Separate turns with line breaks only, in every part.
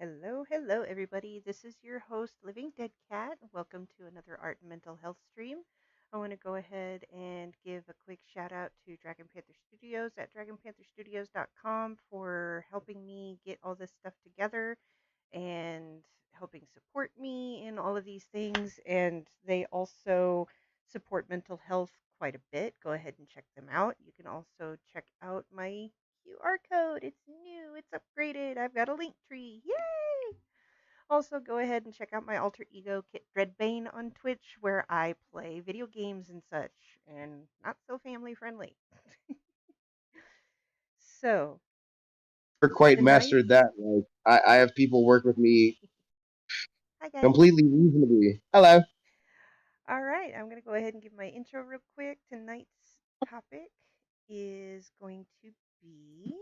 Hello, hello, everybody. This is your host, Living Dead Cat. Welcome to another Art and Mental Health stream. I want to go ahead and give a quick shout out to Dragon Panther Studios at dragonpantherstudios.com for helping me get all this stuff together and helping support me in all of these things. And they also support mental health quite a bit. Go ahead and check them out. You can also check out my QR code. It's new, it's upgraded. I've got a link tree. Yay! Also, go ahead and check out my alter ego, Kit Dreadbane, on Twitch, where I play video games and such, and not so family friendly. So,
Never quite
tonight,
mastered that. Like I have people work with me
hi guys.
completely reasonably. Hello.
All right, I'm going to go ahead and give my intro real quick. Tonight's topic is going to be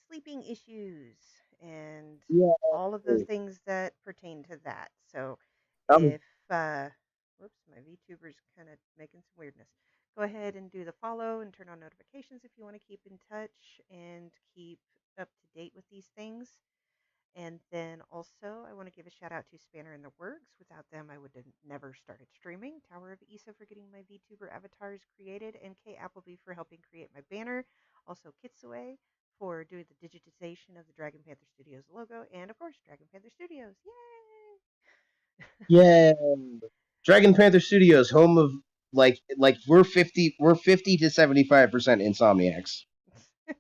sleeping issues and
Yeah.
all of those things that pertain to that. So,
Um.
if, whoops, my VTuber's kind of making some weirdness. Go ahead and do the follow and turn on notifications if you want to keep in touch and keep up to date with these things. And then also, I want to give a shout out to Spanner in the Works. Without them, I would have never started streaming. Tower of Isa for getting my VTuber avatars created, and Kay Appleby for helping create my banner. Also, Kitsue for doing the digitization of the Dragon Panther Studios logo, and of course, Dragon Panther Studios.
Yeah. Dragon Panther Studios, home of like we're 50 to 75% Insomniacs.
Yay!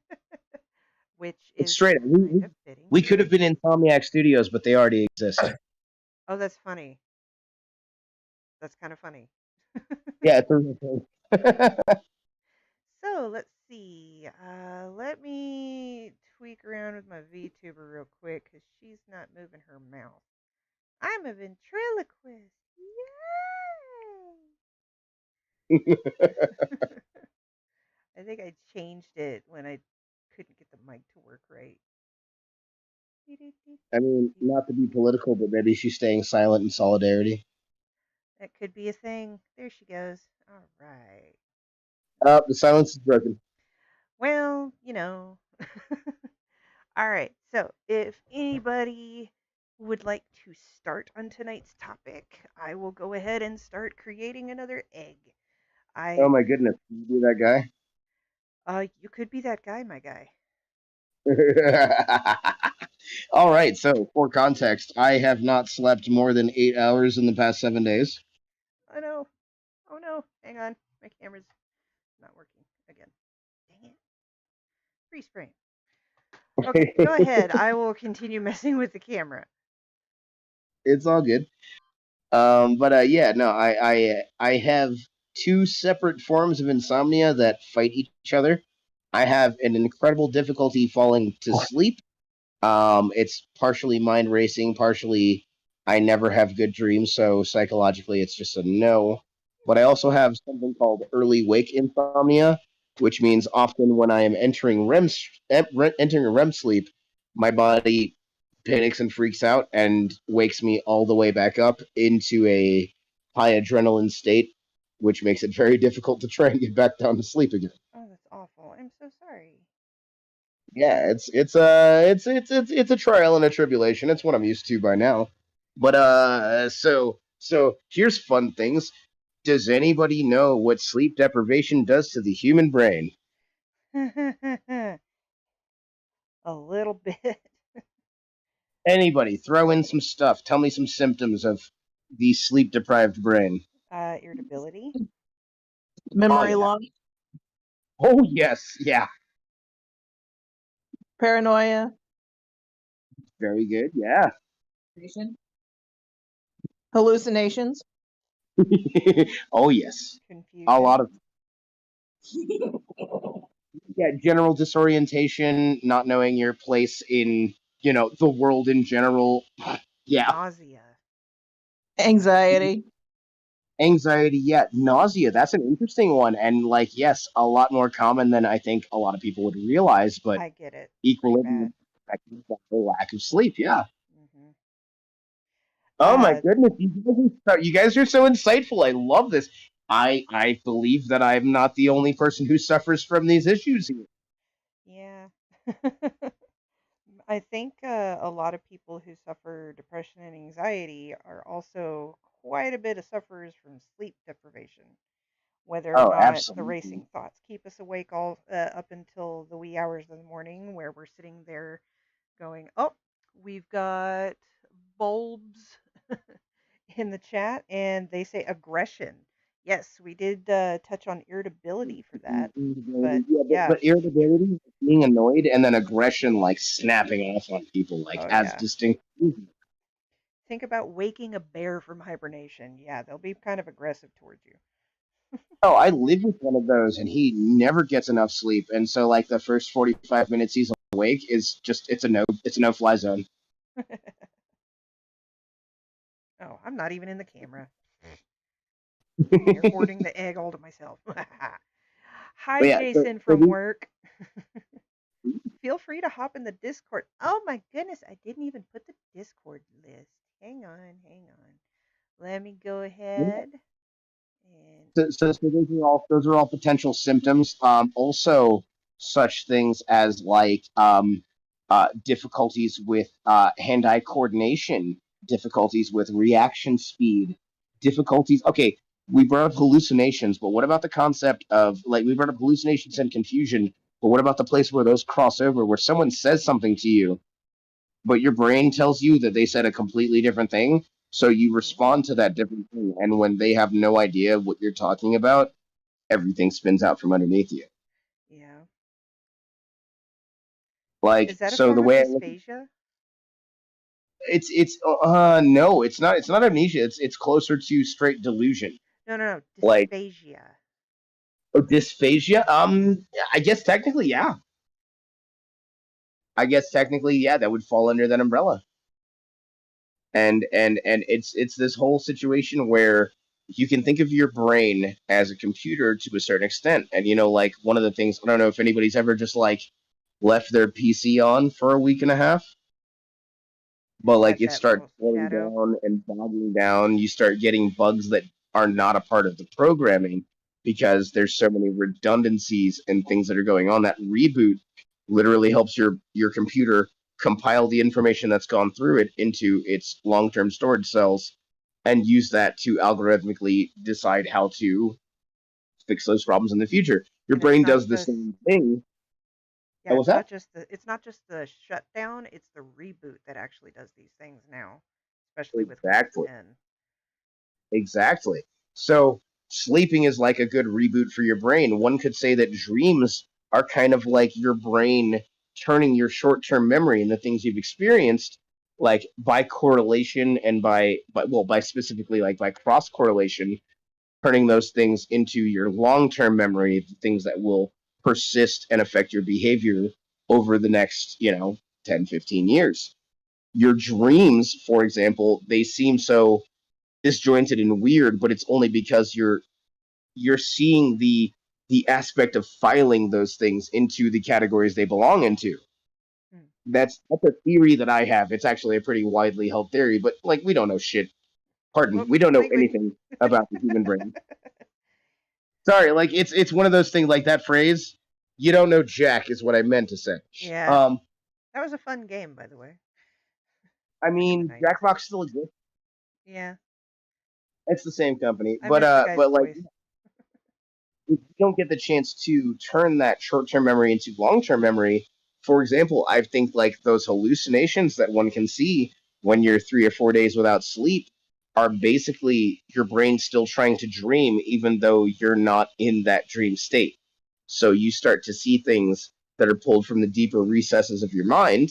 Which
It's
is
straight up.
kind of fitting.
We could have been Insomniac Studios, but they already exist.
Oh, that's funny. That's kind of funny.
Yeah, it's a real thing.
So let's see. Let me tweak around with my VTuber real quick because she's not moving her mouth. I'm a ventriloquist. Yay! I think I changed it when I couldn't get the mic to work right.
I mean, not to be political, but maybe she's staying silent in solidarity.
That could be a thing. There she goes. All right.
The silence is broken.
Well, you know. All right. So, if anybody would like to start on tonight's topic, I will go ahead and start creating another egg.
Oh
I
my goodness, you be that guy?
you could be that guy, my guy.
All right, so for context, I have not slept more than 8 hours in the past 7 days.
Oh no. Oh no. Hang on. My camera's not working again. Dang it. Freeze frame. Okay, go ahead. I will continue messing with the camera.
It's all good. But yeah, no, I have two separate forms of insomnia that fight each other. I have an incredible difficulty falling to sleep. It's partially mind racing, partially I never have good dreams, so psychologically it's just a no. But I also have something called early wake insomnia, which means often when I am entering a REM sleep, my body panics and freaks out and wakes me all the way back up into a high adrenaline state, which makes it very difficult to try and get back down to sleep again.
Oh, that's awful. I'm so sorry.
Yeah, it's a trial and a tribulation. It's what I'm used to by now. But so here's fun things. Does anybody know what sleep deprivation does to the human brain?
A little bit.
Anybody throw in some stuff. Tell me some symptoms of the sleep deprived brain.
Irritability.
Memory
yeah.
loss,
Oh yes, yeah.
paranoia,
Very good. Yeah.
hallucinations.
Oh yes.
Confusion.
A lot of yeah, general disorientation, not knowing your place in, the world in general. Yeah.
Nausea.
Anxiety.
Anxiety, yeah. Nausea, that's an interesting one. And, like, yes, a lot more common than I think a lot of people would realize, but
I get it.
equilibrium affected by the lack of sleep, yeah.
Hmm.
Oh my goodness, you guys are so insightful. I love this. I believe that I'm not the only person who suffers from these issues here.
Yeah. I think a lot of people who suffer depression and anxiety are also quite a bit of sufferers from sleep deprivation. Whether or
Oh,
not the
absolutely.
racing thoughts keep us awake all up until the wee hours of the morning, where we're sitting there going, "Oh, we've got bulbs in the chat, and they say aggression." Yes, we did touch on irritability for that, but
Yeah,
yeah,
but irritability, being annoyed, and then aggression, like snapping off on people, like
oh
as
yeah.
distinct.
Think about waking a bear from hibernation. Yeah, they'll be kind of aggressive towards you.
Oh, I live with one of those, and he never gets enough sleep, and so like the first 45 minutes he's awake is just it's a no fly zone.
Oh, I'm not even in the camera. You're hoarding the egg all to myself. Hi,
But yeah,
Jason from work. Feel free to hop in the Discord. Oh my goodness, I didn't even put the Discord list. Hang on, hang on. Let me go ahead and
so those are all potential symptoms. Also, such things as like difficulties with hand-eye coordination, difficulties with reaction speed, difficulties. Okay, we brought up hallucinations, but what about the concept of, like, we brought up hallucinations and confusion, but what about the place where those cross over, where someone says something to you, but your brain tells you that they said a completely different thing, so you
Hmm.
respond to that different thing, and when they have no idea what you're talking about, everything spins out from underneath you.
Yeah.
Like,
Is that a
so
form
the
of
way I look,
dysphagia?
it's no, it's not amnesia. It's closer to straight delusion.
No, no, no.
Like,
Dysphagia.
dysphagia. I guess technically, yeah. I guess technically, yeah, that would fall under that umbrella. And it's this whole situation where you can think of your brain as a computer to a certain extent. And like, one of the things, I don't know if anybody's ever just like left their PC on for a week and a half, but like
Had
it
that
starts
little
slowing
shadow.
down and bogging down. You start getting bugs that are not a part of the programming because there's so many redundancies and things that are going on. That reboot literally helps your computer compile the information that's gone through it into its long-term storage cells and use that to algorithmically decide how to fix those problems in the future. Your
And it's
brain
not
does the
just
same thing.
yeah,
Oh, what's
it's
that?
not just the shutdown, it's the reboot that actually does these things now, especially with Windows
Exactly.
10.
Exactly. So sleeping is like a good reboot for your brain. One could say that dreams are kind of like your brain turning your short-term memory and the things you've experienced, like by correlation and by specifically like by cross correlation, turning those things into your long-term memory, the things that will persist and affect your behavior over the next 10, 15 years. Your dreams, for example, they seem so disjointed and weird, but it's only because you're seeing the aspect of filing those things into the categories they belong into.
Hmm.
That's a theory that I have. It's actually a pretty widely held theory, but like, we don't know shit. Pardon,
Whoops,
we don't know
language.
anything about the human brain. Sorry, like, it's one of those things, like that phrase. You don't know jack is what I meant to say.
Yeah,
Um,
that was a fun game, by the way,
I
back in the
mean,
90s.
Jackbox still exists.
Yeah,
It's the same company,
I miss the guy's
but like,
voice.
if you don't get the chance to turn that short-term memory into long-term memory, for example, I think like those hallucinations that one can see when you're 3 or 4 days without sleep are basically your brain still trying to dream, even though you're not in that dream state. So you start to see things that are pulled from the deeper recesses of your mind,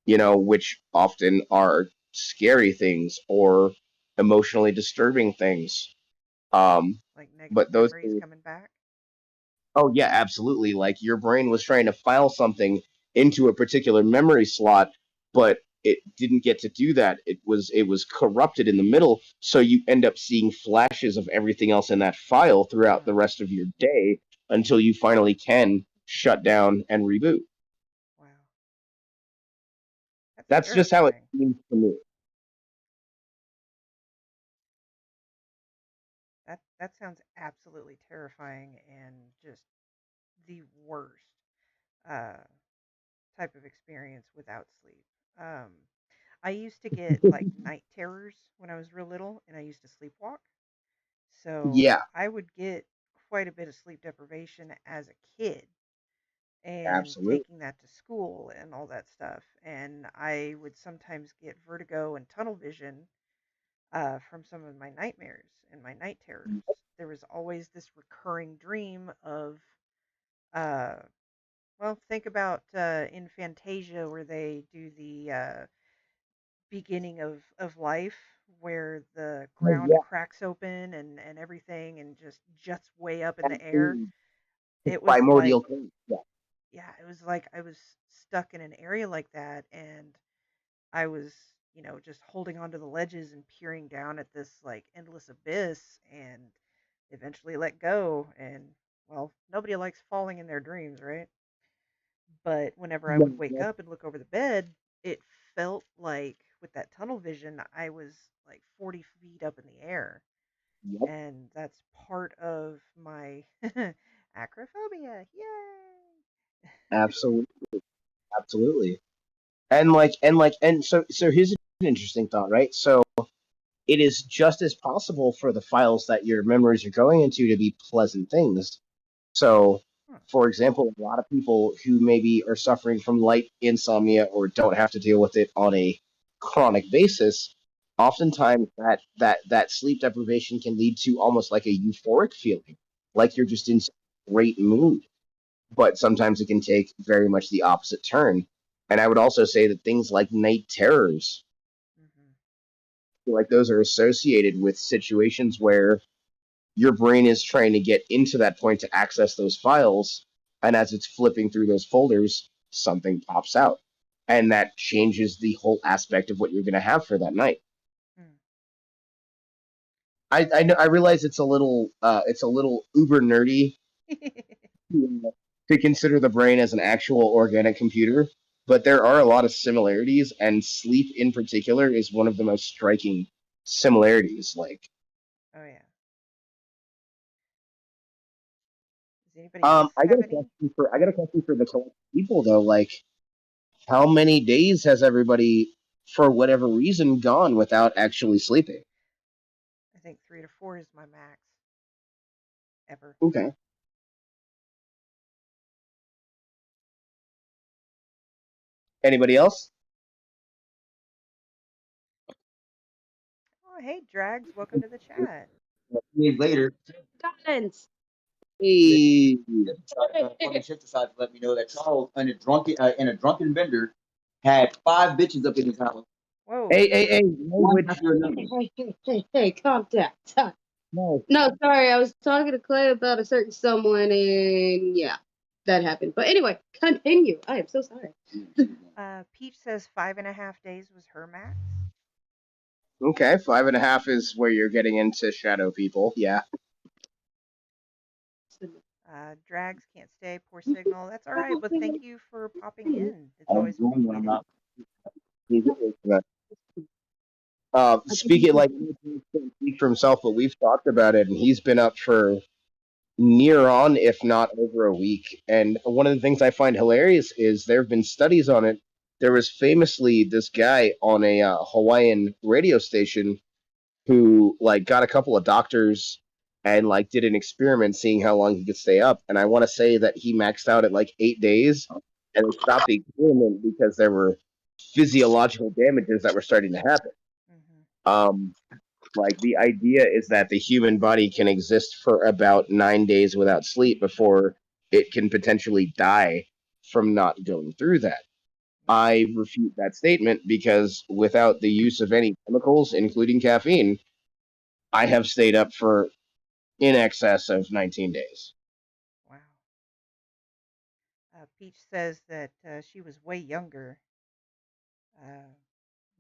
which often are scary things or emotionally disturbing things. Um,
Like negative
but those
memories
things.
coming back.
Oh yeah, absolutely. Like, your brain was trying to file something into a particular memory slot, but it didn't get to do that. It was corrupted in the middle, so you end up seeing flashes of everything else in that file throughout the
Mm,
rest of your day until you finally can shut down and reboot.
wow, that's
That's just how it
terrifying.
seems to me.
That sounds absolutely terrifying and just the worst uh, type of experience without sleep. Um, I used to get like night terrors when I was real little, and I used to sleepwalk. So
Yeah,
I would get quite a bit of sleep deprivation as a kid and
absolutely.
taking that to school and all that stuff. And I would sometimes get vertigo and tunnel vision from some of my nightmares and my night terrors. There was always this recurring dream of, uh, well, think about in Fantasia where they do the beginning of life where the
Oh
ground
yeah,
cracks open and everything and just juts way up in the air.
absolutely. The
It was like,
primordial thing. Yeah,
yeah, it was like I was stuck in an area like that and I was, just holding onto the ledges and peering down at this like endless abyss and eventually let go. And well, nobody likes falling in their dreams, right? But whenever I
yeah,
would wake
yeah.
up and look over the bed, it felt like with that tunnel vision, I was like 40 feet up in the air.
Yep,
And that's part of my acrophobia. Yay!
absolutely. Absolutely. And here's an interesting thought, right? So it is just as possible for the files that your memories are going into to be pleasant things. So,
Hmm.
for example, a lot of people who maybe are suffering from light insomnia or don't have to deal with it on a chronic basis, oftentimes that sleep deprivation can lead to almost like a euphoric feeling, like you're just in great mood. But sometimes it can take very much the opposite turn. And I would also say that things like night terrors,
Mm-hmm.
like those are associated with situations where your brain is trying to get into that point to access those files, and as it's flipping through those folders, something pops out, and that changes the whole aspect of what you're going to have for that night.
Hmm.
I know I realize it's a little uber nerdy to consider the brain as an actual organic computer, but there are a lot of similarities, and sleep in particular is one of the most striking similarities. Like,
Oh yeah. Does anybody else have any?
I got a question for the collective people though. Like, how many days has everybody, for whatever reason, gone without actually sleeping?
I think 3 to 4 is my max ever.
Okay. Anybody else?
Oh hey, Drags, welcome to the chat.
Days later, Collins.
Hey,
Fucking shit decided to let me know that Charles, in a drunken bender, had 5 bitches up in his house.
Whoa.
hey,
One
language.
after another.
Hey, calm down.
No.
No, sorry, I was talking to Clay about a certain someone, and yeah, that happened. But anyway, continue. I am so sorry.
Peach says 5.5 days was her max.
Okay, 5.5 is where you're getting into shadow people. Yeah.
Drags can't stay, poor signal. That's all right. Well, thank you for popping in. It's
I was
always
wrong when I'm
appreciated.
not.
Speaking like speak for himself, but we've talked about it, and he's been up for near on, if not over a week. And one of the things I find hilarious is there have been studies on it. There was famously this guy on a Hawaiian radio station who like got a couple of doctors and like did an experiment seeing how long he could stay up. And I want to say that he maxed out at like 8 days, and they stopped the experiment because there were physiological damages that were starting to happen.
Hmm.
Um, like the idea is that the human body can exist for about 9 days without sleep before it can potentially die from not going through that. I refute that statement because without the use of any chemicals, including caffeine, I have stayed up for in excess of 19 days.
Wow. Peach says that she was way younger. I'm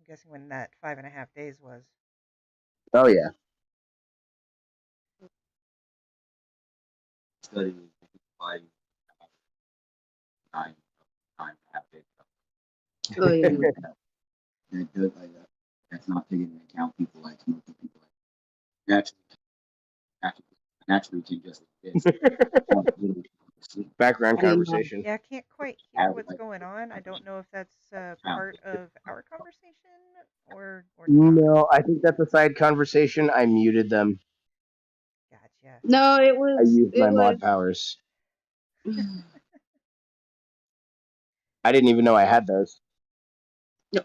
guessing when that 5.5 days was.
Oh, yeah.
Study by 9.5 days.
Oh yeah.
That does like that. That's not taking into account people like smoking, people like naturally, naturally, naturally can just this.
Background
I didn't know.
conversation.
Yeah, I can't quite hear
Have
what's
like
going on. I don't know if that's part of our conversation or not.
No, I think that's a side conversation. I muted them.
Gotcha.
No,
I used my
it was.
mod powers. I didn't even know I had those.
No.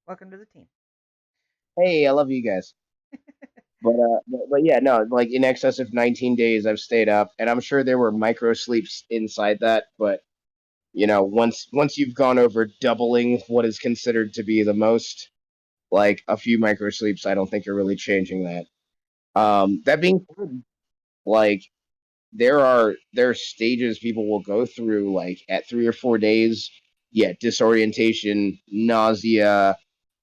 Welcome to the team.
Hey, I love you guys. But yeah, no, like in excess of 19 days I've stayed up, and I'm sure there were micro sleeps inside that, but you know, once you've gone over doubling what is considered to be the most, like a few micro sleeps, I don't think are really changing that. That being said, like there are stages people will go through, like at 3 or 4 days. Yeah, disorientation, nausea,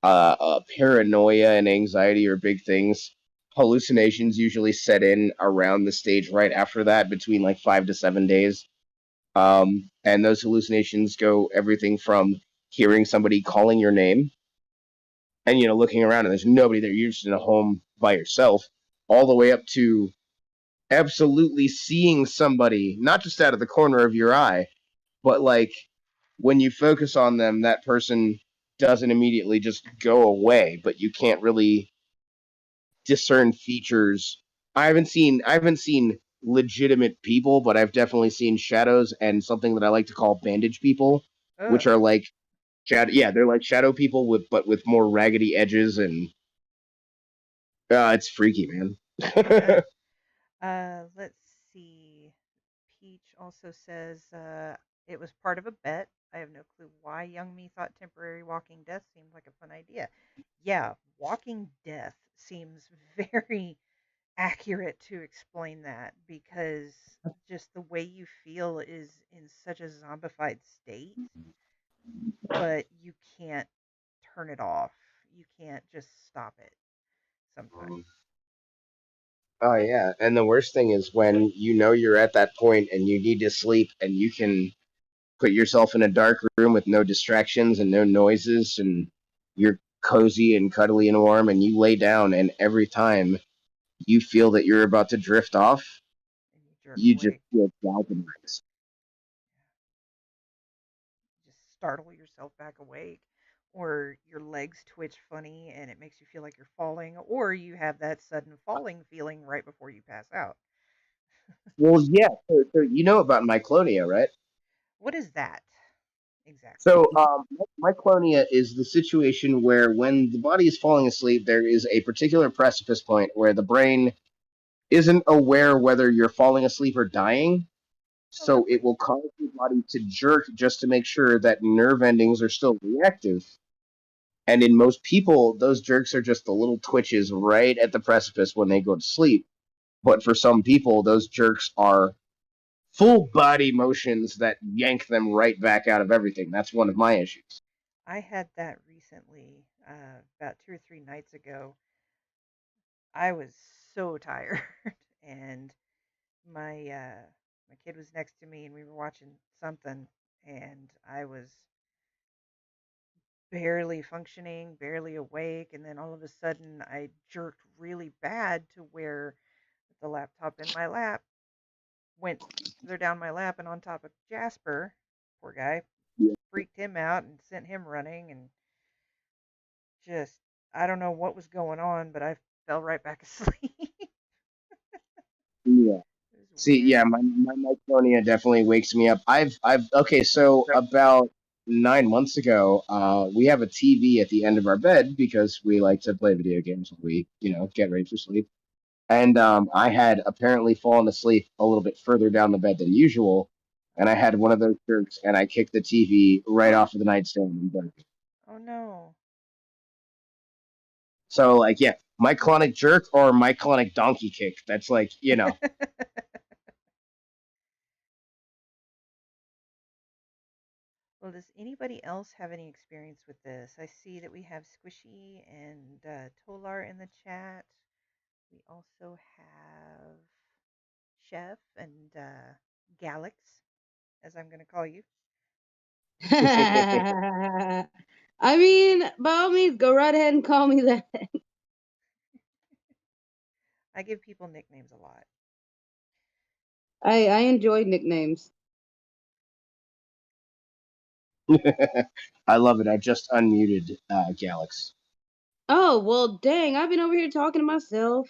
paranoia, and anxiety are big things. Hallucinations usually set in around the stage right after that, between like 5 to 7 days. And those hallucinations go everything from hearing somebody calling your name and looking around and there's nobody there, you're just in a home by yourself, all the way up to absolutely seeing somebody not just out of the corner of your eye, but like when you focus on them, that person doesn't immediately just go away, but you can't really discern features. I haven't seen legitimate people, but I've definitely seen shadows and something that I like to call bandage people, which
Ugh.
are like shadow. Yeah, they're like shadow people with more raggedy edges, and it's freaky, man.
Let's see. Peach also says it was part of a bet. I have no clue why young me thought temporary walking death seemed like a fun idea. Yeah, walking death seems very accurate to explain that because just the way you feel is in such a zombified state, but you can't turn it off. You can't just stop it sometimes.
Oh yeah, and the worst thing is when you know you're at that point and you need to sleep, and you can put yourself in a dark room with no distractions and no noises, and you're cozy and cuddly and warm, and you lay down, and every time you feel that you're about to drift off,
And you jerk
you just
awake.
feel galvanized.
Just startle yourself back awake, or your legs twitch funny and it makes you feel like you're falling, or you have that sudden falling feeling right before you pass out.
Well, yeah. So you know about myclonia, right?
What is that exactly?
So myclonia is the situation where when the body is falling asleep, there is a particular precipice point where the brain isn't aware whether you're falling asleep or dying.
Oh,
So it
lovely.
will cause your body to jerk just to make sure that nerve endings are still reactive. And in most people, those jerks are just the little twitches right at the precipice when they go to sleep. But for some people, those jerks are full body motions that yank them right back out of everything. That's one of my issues.
I had that recently, about 2 or 3 nights ago. I was so tired, and my kid was next to me, and we were watching something, and I was barely functioning, barely awake, and then all of a sudden I jerked really bad to where the laptop in my lap went further down my lap and on top of Jasper. Poor guy. Freaked him out and sent him running, and just I don't know what was going on, but I fell right back asleep. It
Yeah.
was
See,
weird.
yeah, my myclonia definitely wakes me up. Okay, so about 9 months ago, we have a TV at the end of our bed because we like to play video games when we, get ready for sleep. And I had apparently fallen asleep a little bit further down the bed than usual, and I
Oh,
had one of those jerks, and I kicked the TV right off of the nightstand and broke it.
oh no.
So, like, yeah, myclonic jerk or myclonic donkey kick. That's like,
Well, does anybody else have any experience with this? I see that we have Squishy and Tolar in the chat. We also have Chef and Galix, as I'm going to call you.
I mean, by all means, go right ahead and call me that.
I give people nicknames a lot.
I enjoy nicknames.
I love it. I just unmuted Galix.
Oh, well, dang, I've been over here talking to myself.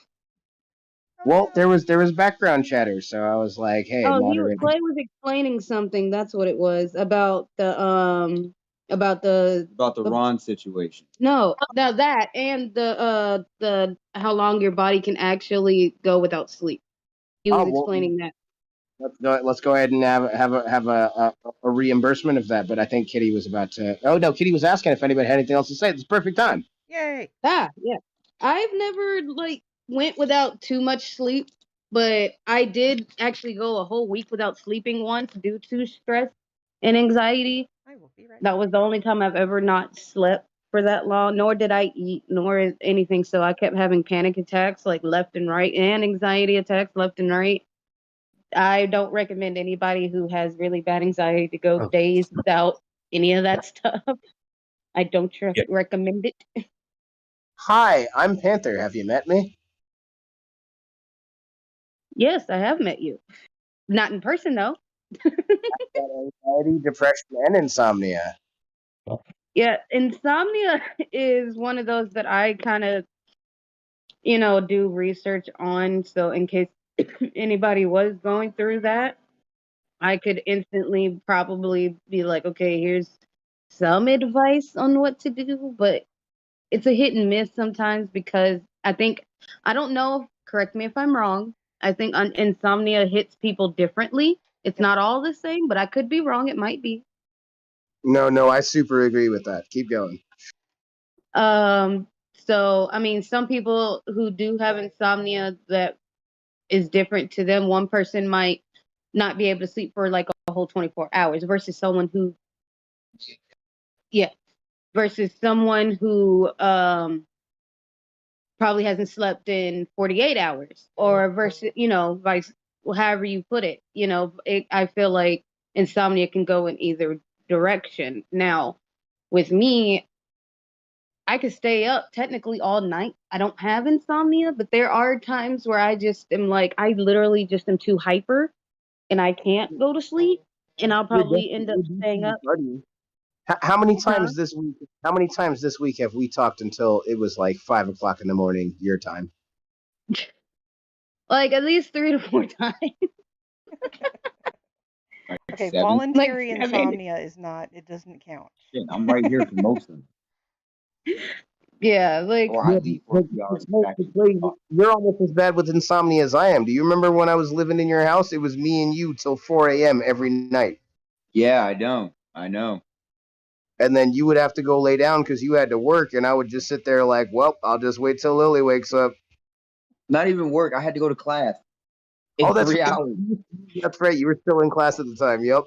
Oh
Well, there
no.
was there was background chatter, so I was like, "Hey,
Oh,
moderate."
Clay was explaining something. That's what it was about
About the
the
Ron situation.
no, now that and the how long your body can actually go without sleep. He
Oh
was
well,
explaining that.
let's go ahead and have a reimbursement of that. But I think Kitty was about to. Oh no, Kitty was asking if anybody had anything else to say. It's perfect time.
Yay.
Ah, yeah. I've never went without too much sleep, but I did actually go a whole week without sleeping once due to stress and anxiety.
I will be right
That
back.
was the only time I've ever not slept for that long, nor did I eat, nor anything. So I kept having panic attacks like left and right and anxiety attacks left and right. I don't recommend anybody who has really bad anxiety to go
Oh.
days without any of that stuff. I don't recommend it.
Hi, I'm Panther. Have you met me?
Yes, I have met you. Not in person though.
Anxiety, depression, and insomnia.
Yeah, insomnia is one of those that I kind of, do research on. So in case anybody was going through that, I could instantly probably be like, okay, here's some advice on what to do, but it's a hit and miss sometimes because I don't know, correct me if I'm wrong. I think insomnia hits people differently. It's not all the same, but I could be wrong. It might be.
No, I super agree with that. Keep going.
So I mean, some people who do have insomnia that is different to them. One person might not be able to sleep for like a whole 24 hours versus someone who, yeah, versus someone who probably hasn't slept in 48 hours or versus, vice, however you put it, I feel like insomnia can go in either direction. Now, with me, I could stay up technically all night. I don't have insomnia, but there are times where I just am like, I literally just am too hyper and I can't go to sleep, and I'll probably end up staying up.
How many
Huh?
times this week? How many times this week have we talked until it was like 5 o'clock in the morning your time?
Like at least 3 to 4 times.
Like
Okay,
7.
voluntary
Like 7.
insomnia is not, it doesn't count.
Shit, I'm right here for most of them.
Yeah, like
Or I leave for a few hours back.
You're almost as bad with insomnia as I am. Do you remember when I was living in your house? It was me and you till 4 a.m. every night.
Yeah, I know.
And then you would have to go lay down because you had to work, and I would just sit there like, well, I'll just wait till Lily wakes up.
Not even work. I had to go to class in
that's
3
right.
hours.
That's right. You were still in class at the time. Yep.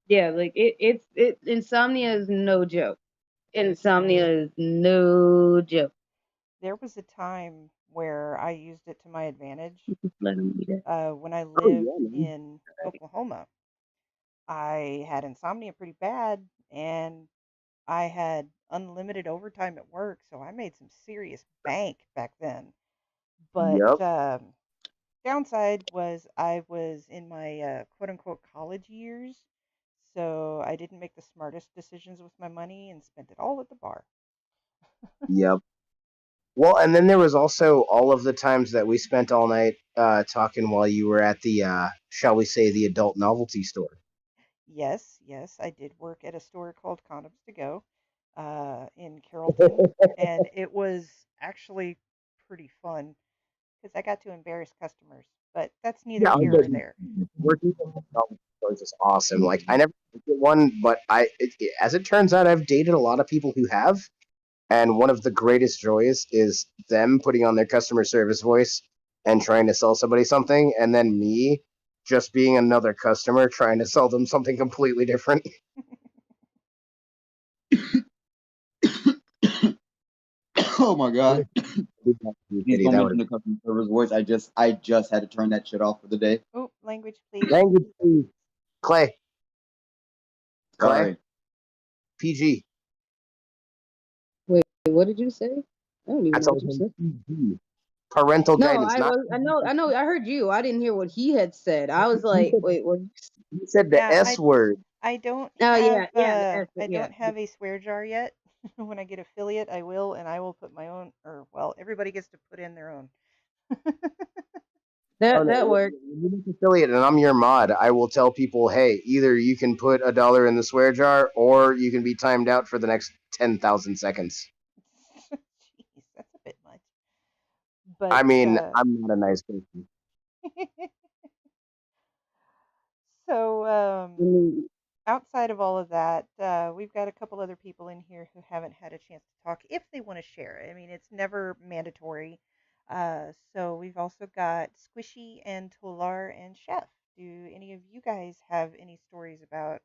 yeah, like it's insomnia is no joke. Insomnia is no joke.
There was a time where I used it to my advantage.
Let 'em eat it.
When I lived
man.
in Oklahoma, I had insomnia pretty bad, and I had unlimited overtime at work, so I made some serious bank back then. But
Yep.
downside was I was in my quote unquote college years, so I didn't make the smartest decisions with my money and spent it all at the bar.
Yep. Well, and then there was also all of the times that we spent all night talking while you were at the, shall we say, the adult novelty store.
Yes, yes, I did work at a store called Condoms to Go in Carrollton, and it was actually pretty fun because I got to embarrass customers, but that's neither
Yeah,
here or there.
working at the novelty store is just awesome. Like, I never did one, but as it turns out, I've dated a lot of people who have. And one of the greatest joys is them putting on their customer service voice and trying to sell somebody something, and then me just being another customer trying to sell them something completely different.
Oh my god. He's
That
gonna
would-
mention the customer service voice. I just had to turn that shit off for the day.
Oh, language, please.
Language, please. Clay.
Sorry.
PG.
Wait, what did you say? I don't even
I
know
told
what you said.
him PG. Parental
No,
guidance.
I know. I heard you. I didn't hear what he had said. I was like, wait, what?
You said the
Yeah,
S word.
I don't
Oh
have
yeah,
I
yeah.
don't have a swear jar yet. When I get affiliate, I will, and I will put my own, or well, everybody gets to put in their own.
That worked.
When you make affiliate and I'm your mod, I will tell people, hey, either you can put $1 in the swear jar or you can be timed out for the next 10,000 seconds.
Jeez, that's a bit much. But
I mean, I'm not a nice person.
so
Mm,
outside of all of that, we've got a couple other people in here who haven't had a chance to talk if they want to share. I mean, it's never mandatory. So we've also got Squishy and Tolar and Chef. Do any of you guys have any stories about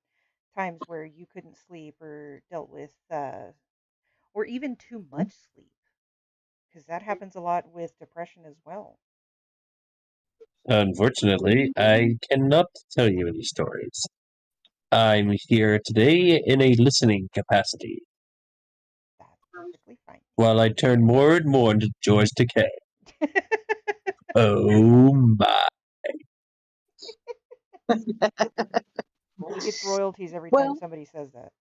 times where you couldn't sleep or dealt with, or even too much sleep? Because that happens a lot with depression as well.
Unfortunately, I cannot tell you any stories. I'm here today in a listening capacity,
That's perfectly fine.
while I turn more and more into George Takei. Oh my.
He gets royalties every
Well-
time somebody says that.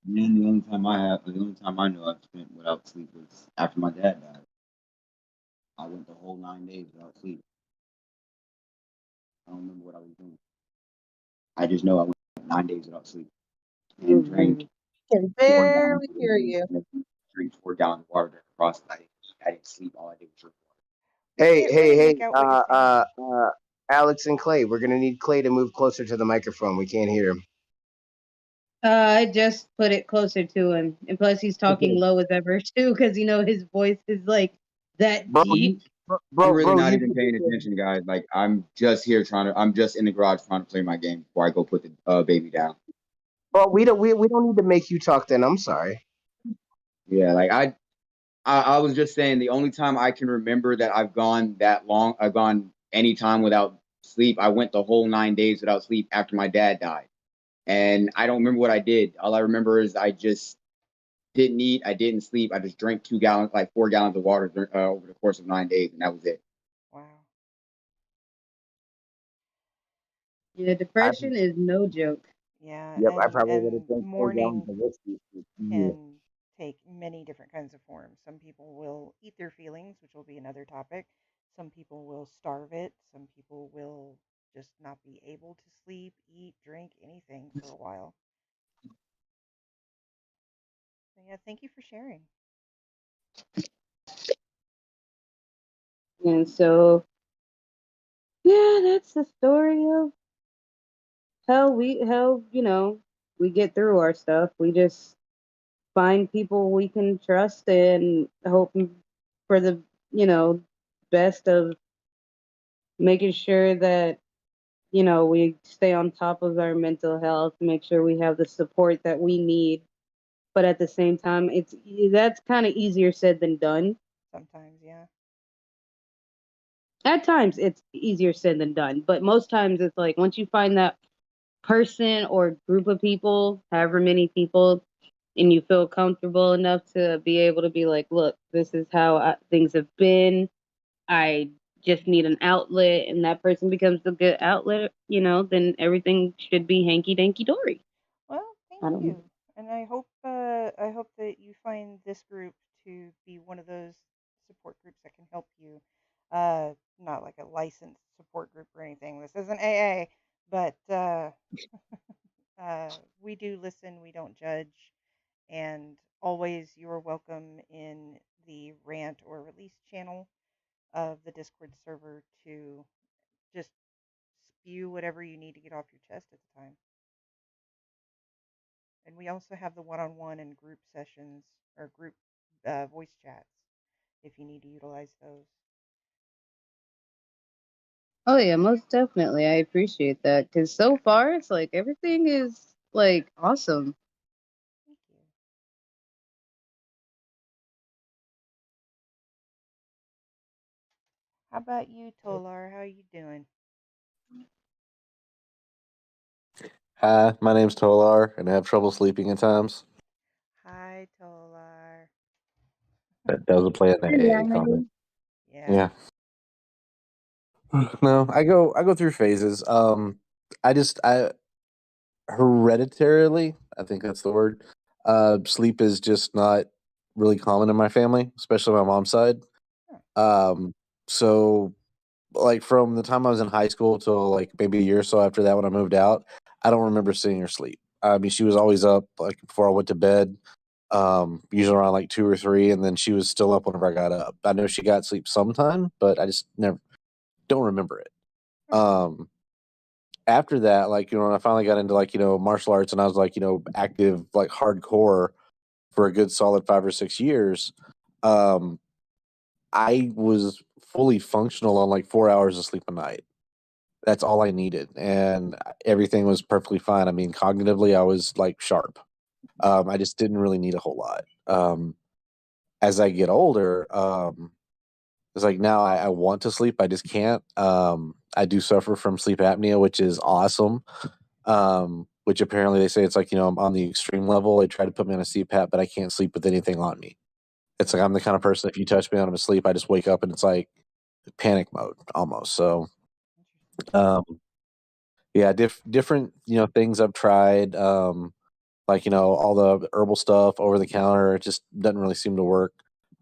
And the only time I know I've spent without sleep was after my dad died. I went the whole 9 days without sleep. I don't remember what I was doing. I just know I went 9 days without sleep and drank
Can
4
barely
gallons.
hear you.
Drink 4 gallons of water during the process. I didn't sleep. All I did was drink water.
Hey,
Can't
hey,
really
hey,
make out what you're saying.
Alex and Clay, we're gonna need Clay to move closer to the microphone. We can't hear him.
I just put it closer to him, and plus he's talking
Okay.
low as ever too, because his voice is like that
Bro,
deep.
You're really not
you
even paying attention, guys. Like I'm just in the garage trying to play my game before I go put the baby down.
Well, we don't need to make you talk. Then I'm sorry.
Yeah, like I was just saying the only time I can remember that I've gone any time without sleep. I went the whole 9 days without sleep after my dad died, and I don't remember what I did. All I remember is I just didn't eat, I didn't sleep. I just drank 4 gallons of water over the course of 9 days, and that was it.
Wow.
Yeah, depression is no joke.
Yeah,
Yep, I
and
probably would have drank 4
mourning
gallons of whiskey. Yeah.
can take many different kinds of forms. Some people will eat their feelings, which will be another topic. Some people will starve it. Some people will just not be able to sleep, eat, drink, anything for a while. So yeah, thank you for sharing.
And so, yeah, that's the story of how we get through our stuff. We just find people we can trust and hope for the best of making sure that we stay on top of our mental health, make sure we have the support that we need. But at the same time, that's kind of easier said than done.
Sometimes, yeah.
At times it's easier said than done, but most times it's like once you find that person or group of people, however many people, and you feel comfortable enough to be able to be like, look, this is how things have been. I just need an outlet, and that person becomes a good outlet, then everything should be hanky danky dory.
Well, thank
I don't know.
you, and I hope that you find this group to be one of those support groups that can help you. Not like a licensed support group or anything. This isn't AA, but we do listen. We don't judge, and always you are welcome in the rant or release channel of the Discord server to just spew whatever you need to get off your chest at the time. And we also have the one-on-one and group sessions or group voice chats if you need to utilize those.
Oh yeah, most definitely. I appreciate that because so far it's like everything is like awesome.
Thank you. How about you, Tolar? How are you doing?
Hi, my name's Tolar, and I have trouble sleeping at times.
Hi, Tolar.
That doesn't play in the AA comment.
Yeah.
Yeah. No, I go through phases. I hereditarily, I think that's the word. Sleep is just not really common in my family, especially my mom's side. So like from the time I was in high school till like maybe a year or so after that when I moved out, I don't remember seeing her sleep. I mean, she was always up like before I went to bed, usually around like 2 or 3, and then she was still up whenever I got up. I know she got sleep sometime, but I just never don't remember it. After that, like, when I finally got into like, martial arts and I was like, active, like hardcore for a good solid 5 or 6 years, I was fully functional on like 4 hours of sleep a night. That's all I needed, and everything was perfectly fine. I mean, cognitively, I was like sharp. I just didn't really need a whole lot. As I get older, it's like now I want to sleep, I just can't. I do suffer from sleep apnea, which is awesome. Which apparently they say it's like, I'm on the extreme level. They try to put me on a CPAP, but I can't sleep with anything on me. It's like I'm the kind of person, if you touch me when I'm asleep, I just wake up and it's like panic mode almost. So, yeah, different things I've tried. Like all the herbal stuff over the counter, it just doesn't really seem to work.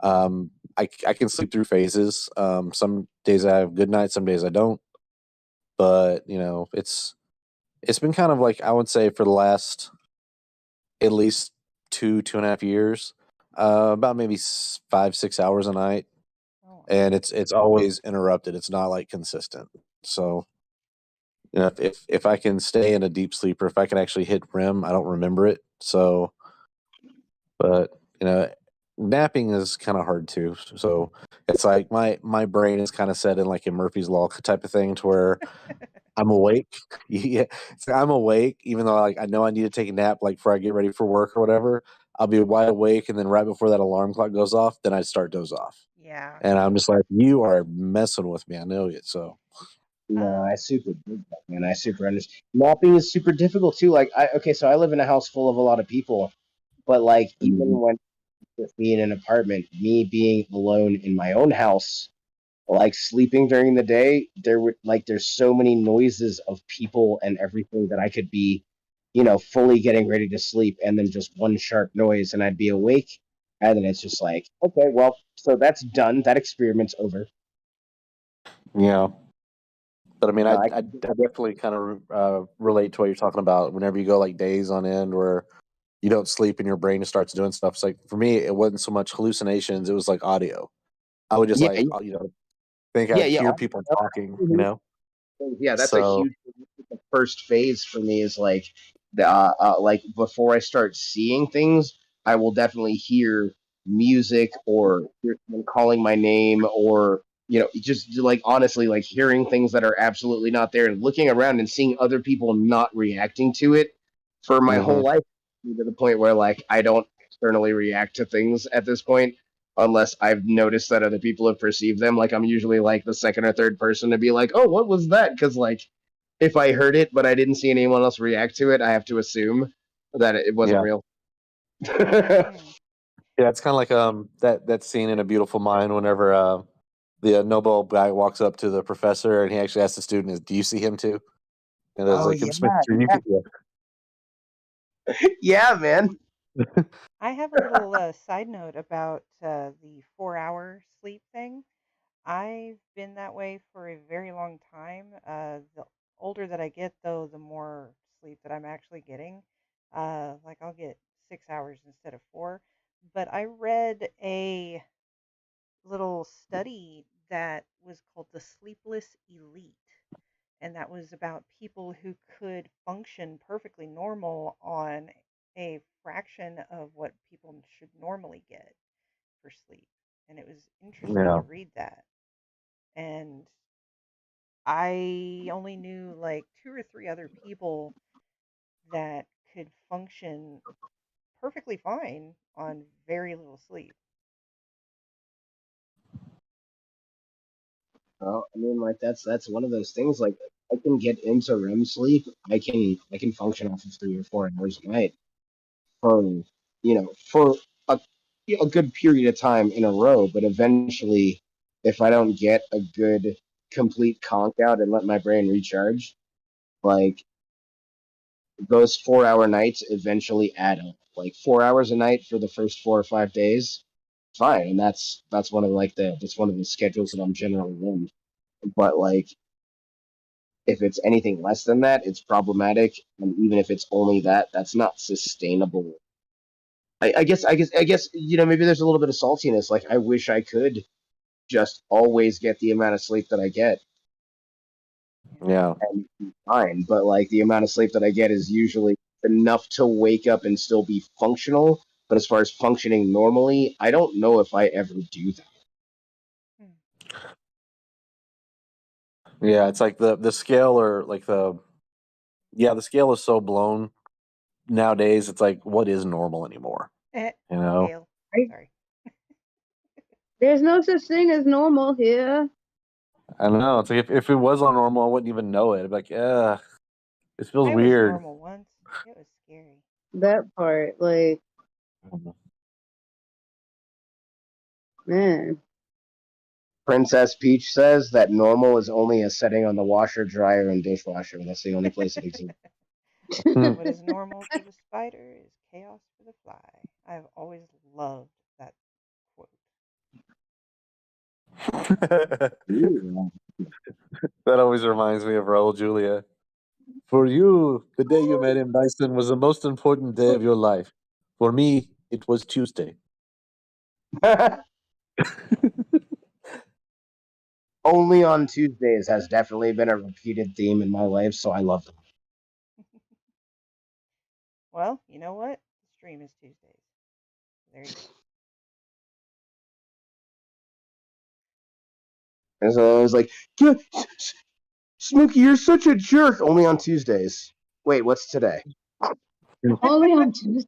I can sleep through phases. Some days I have good nights, some days I don't. But it's been kind of like, I would say, for the last at least 2.5 years, about maybe 5-6 hours a night,
Oh,
and it's always interrupted. It's not like consistent. So if I can stay in a deep sleep, or if I can actually hit REM, I don't remember it. So, but napping is kind of hard too. So it's like my brain is kind of set in like a Murphy's Law type of thing, to where I'm awake. Yeah, so I'm awake, even though like I know I need to take a nap, like before I get ready for work or whatever. I'll be wide awake, and then right before that alarm clock goes off, then I start doze off,
yeah.
and I'm just like, you are messing with me. I know it. So
No, I
Um,
super dig that, man. I super understand. Mapping is super difficult too. Like, so I live in a house full of a lot of people, but like, even
Mhm.
when with me in an apartment, me being alone in my own house, like sleeping during the day, there's so many noises of people and everything that I could be, fully getting ready to sleep, and then just one sharp noise, and I'd be awake, and then it's just like, okay, well, so that's done. That experiment's over.
yeah. But I mean,
No,
I definitely kind of relate to what you're talking about. Whenever you go like days on end where you don't sleep and your brain just starts doing stuff. It's like, for me, it wasn't so much hallucinations; it was like audio. I would just
yeah,
like think
yeah,
I'd
yeah.
hear people talking.
Yeah, that's a
So
huge the first phase for me is like like before I start seeing things, I will definitely hear music or hear someone calling my name, or just like honestly like hearing things that are absolutely not there, and looking around and seeing other people not reacting to it for my whole
mhm.
life, to the point where like I don't externally react to things at this point unless I've noticed that other people have perceived them. Like I'm usually like the second or third person to be like, "Oh, what was that?" Because like if I heard it but I didn't see anyone else react to it, I have to assume that it wasn't
Yeah,
real.
hmm.
yeah. It's kind of like that scene in A Beautiful Mind, whenever the Nobel guy walks up to the professor and he actually asks the student, "Do you see him too?" And it's
Oh
like,
yeah,
Mr. You
yeah,
could,
yeah, man.
I have a little side note about the 4 hour sleep thing. I've been that way for a very long time. The older that I get, though, the more sleep that I'm actually getting. Like I'll get 6 hours instead of four. But I read a little study that was called the Sleepless Elite, and that was about people who could function perfectly normal on a fraction of what people should normally get for sleep. And it was interesting
yeah,
to read that. And I only knew like two or three other people that could function perfectly fine on very little sleep.
Well, I mean, like that's one of those things. Like I can get into REM sleep. I can function off of 3 or 4 hours a night for for a a good period of time in a row. But eventually, if I don't get a good complete conk out and let my brain recharge, like those 4 hour nights eventually add up. Like 4 hours a night for the first 4 or 5 days, fine, and that's one of that's one of the schedules that I'm generally in. But like if it's anything less than that, it's problematic, and even if it's only that, that's not sustainable. I guess maybe there's a little bit of saltiness. Like I wish I could just always get the amount of sleep that I get
Yeah.
yeah,
and be fine. But like the amount of sleep that I get is usually enough to wake up and still be functional. But as far as functioning normally, I don't know if I ever do that.
Hmm.
yeah. It's like the scale, or like the scale is so blown nowadays. It's like, what is normal anymore?
Eh,
You know?
Kale. Sorry.
There's no such thing as normal here.
I don't know. It's like, if it was on normal, I wouldn't even know it. I'd be like, yeah, this feels
I was
weird.
normal once. It was scary.
That part, like, man.
Princess Peach says that normal is only a setting on the washer, dryer, and dishwasher. That's the only place it exists.
What is normal for the spider is chaos for the fly. I've always loved that quote.
That always reminds me of Raul Julia. For you, the day you met him, Dyson, was the most important day of your life. For me, it was Tuesday.
Only on Tuesdays has definitely been a repeated theme in my life, so I love them.
Well, you know what? The stream is Tuesdays. There you go.
And so I was like, Smokey, you're such a jerk. Only on Tuesdays. Wait, what's today?
Only on Tuesday?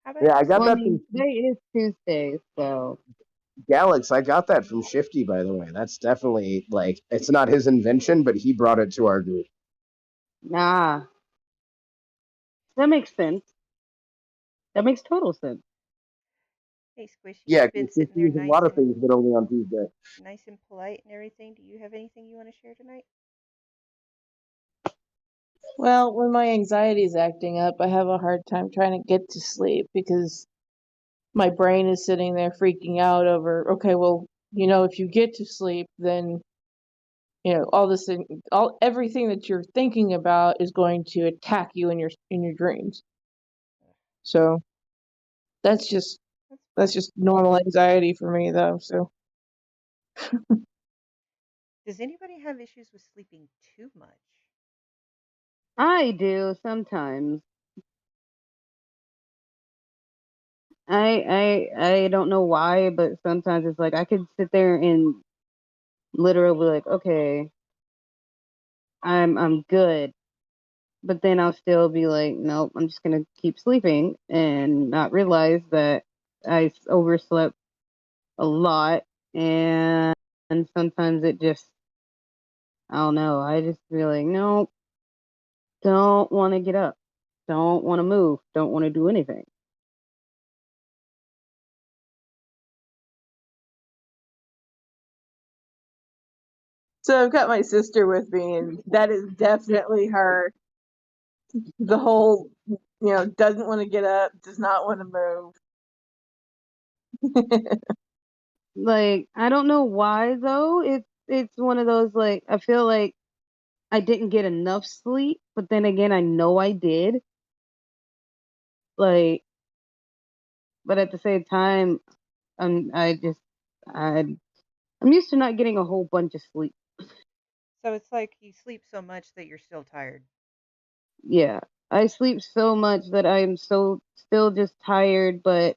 How about
Yeah, I
just
got
Well, I
that
mean,
from
today is Tuesday, so
Galax. I got that from Shifty, by the way. That's definitely like it's not his invention, but he brought it to our group.
nah. That makes sense. That makes total sense.
hey Squishy?
Yeah,
You've been
because
sitting
Shifty
there
uses a lot of things, but only on Tuesday.
nice and polite and everything. Do you have anything you want to share tonight?
Well, when my anxiety is acting up, I have a hard time trying to get to sleep because my brain is sitting there freaking out over, okay, well, if you get to sleep, then, all this thing, everything that you're thinking about is going to attack you in your dreams. So that's just
That's fine.
normal anxiety for me though. So
Does anybody have issues with sleeping too much?
I do sometimes. I don't know why, but sometimes it's like I could sit there and literally be like, okay, I'm good. But then I'll still be like, nope, I'm just gonna keep sleeping and not realize that I overslept a lot, and sometimes it just, I don't know, I just feel like, nope, don't want to get up, don't want to move, don't want to do anything.
I've got my sister with me, and that is definitely her. The whole, doesn't want to get up, does not want to move.
Like, I don't know why though. It's one of those, like, I feel like I didn't get enough sleep, but then again I know I did. Like, but at the same time, I just I'm used to not getting a whole bunch of sleep.
So it's like you sleep so much that you're still tired.
Yeah. I sleep so much that I am so still just tired, but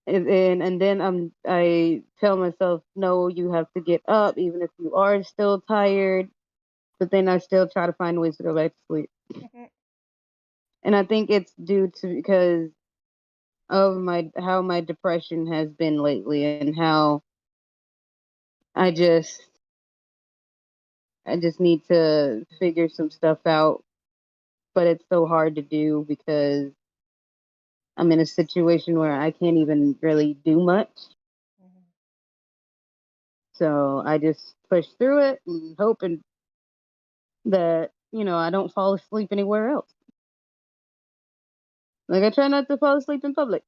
and then I tell myself, no, you have to get up even if you are still tired, but then I still try to find ways to go back to sleep. And I think it's due to because of how my depression has been lately and how I just need to figure some stuff out, but it's so hard to do because I'm in a situation where I can't even really do much.
Mhm.
So I just push through it and hoping that, I don't fall asleep anywhere else. Like, I try not to fall asleep in public.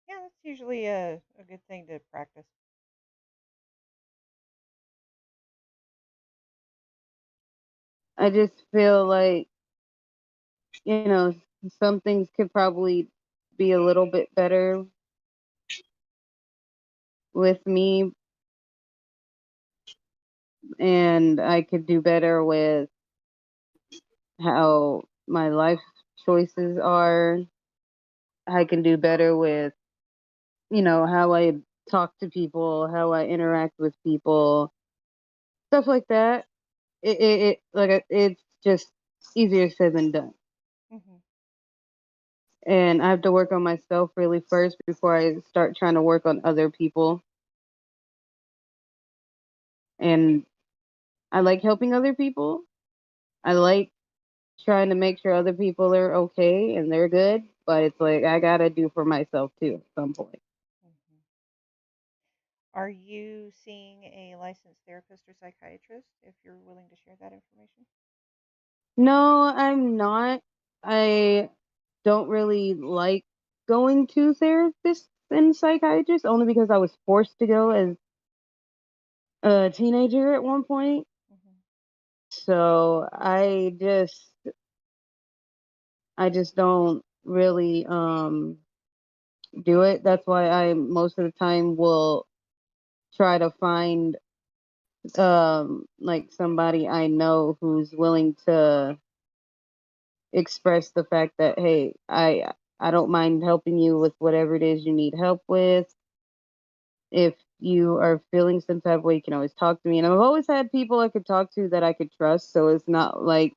Yeah, that's usually a good thing to practice.
I just feel like, you know, some things could probably be a little bit better with me, and I could do better with how my life choices are. I can do better with, how I talk to people, how I interact with people, stuff like that. It's just easier said than done.
Hmm.
And I have to work on myself really first before I start trying to work on other people. And I like helping other people. I like trying to make sure other people are okay and they're good, but it's like I gotta do for myself too at some point.
Are you seeing a licensed therapist or psychiatrist if you're willing to share that information?
No, I'm not. I don't really like going to therapists and psychiatrists only because I was forced to go as a teenager at one point.
Hmm.
So I just don't really do it. That's why I most of the time will try to find like somebody I know who's willing to express the fact that, hey, I don't mind helping you with whatever it is you need help with. If you are feeling some type of way, you can always talk to me. And I've always had people I could talk to that I could trust, so it's not like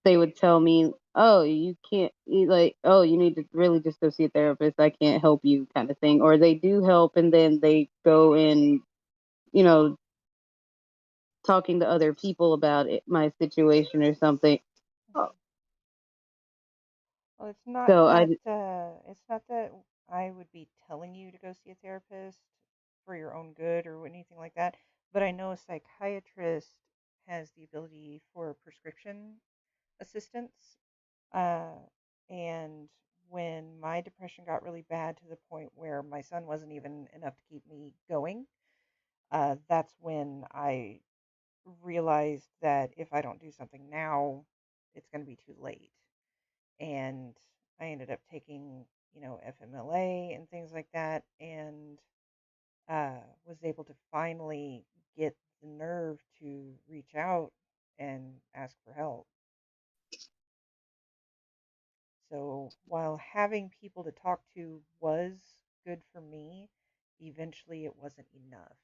they would tell me, "Oh, you can't," like, "Oh, you need to really just go see a therapist. I can't help you," kind of thing. Or they do help, and then they go and you know talking to other people about it, my situation or something.
Hmm. Well,
So I
it's not that I would be telling you to go see a therapist for your own good or anything like that, but I know a psychiatrist has the ability for prescription assistance. Uh, and when my depression got really bad to the point where my son wasn't even enough to keep me going, that's when I realized that if I don't do something now, it's going to be too late. And I ended up taking, FMLA and things like that, and was able to finally get the nerve to reach out and ask for help. So while having people to talk to was good for me, eventually it wasn't enough.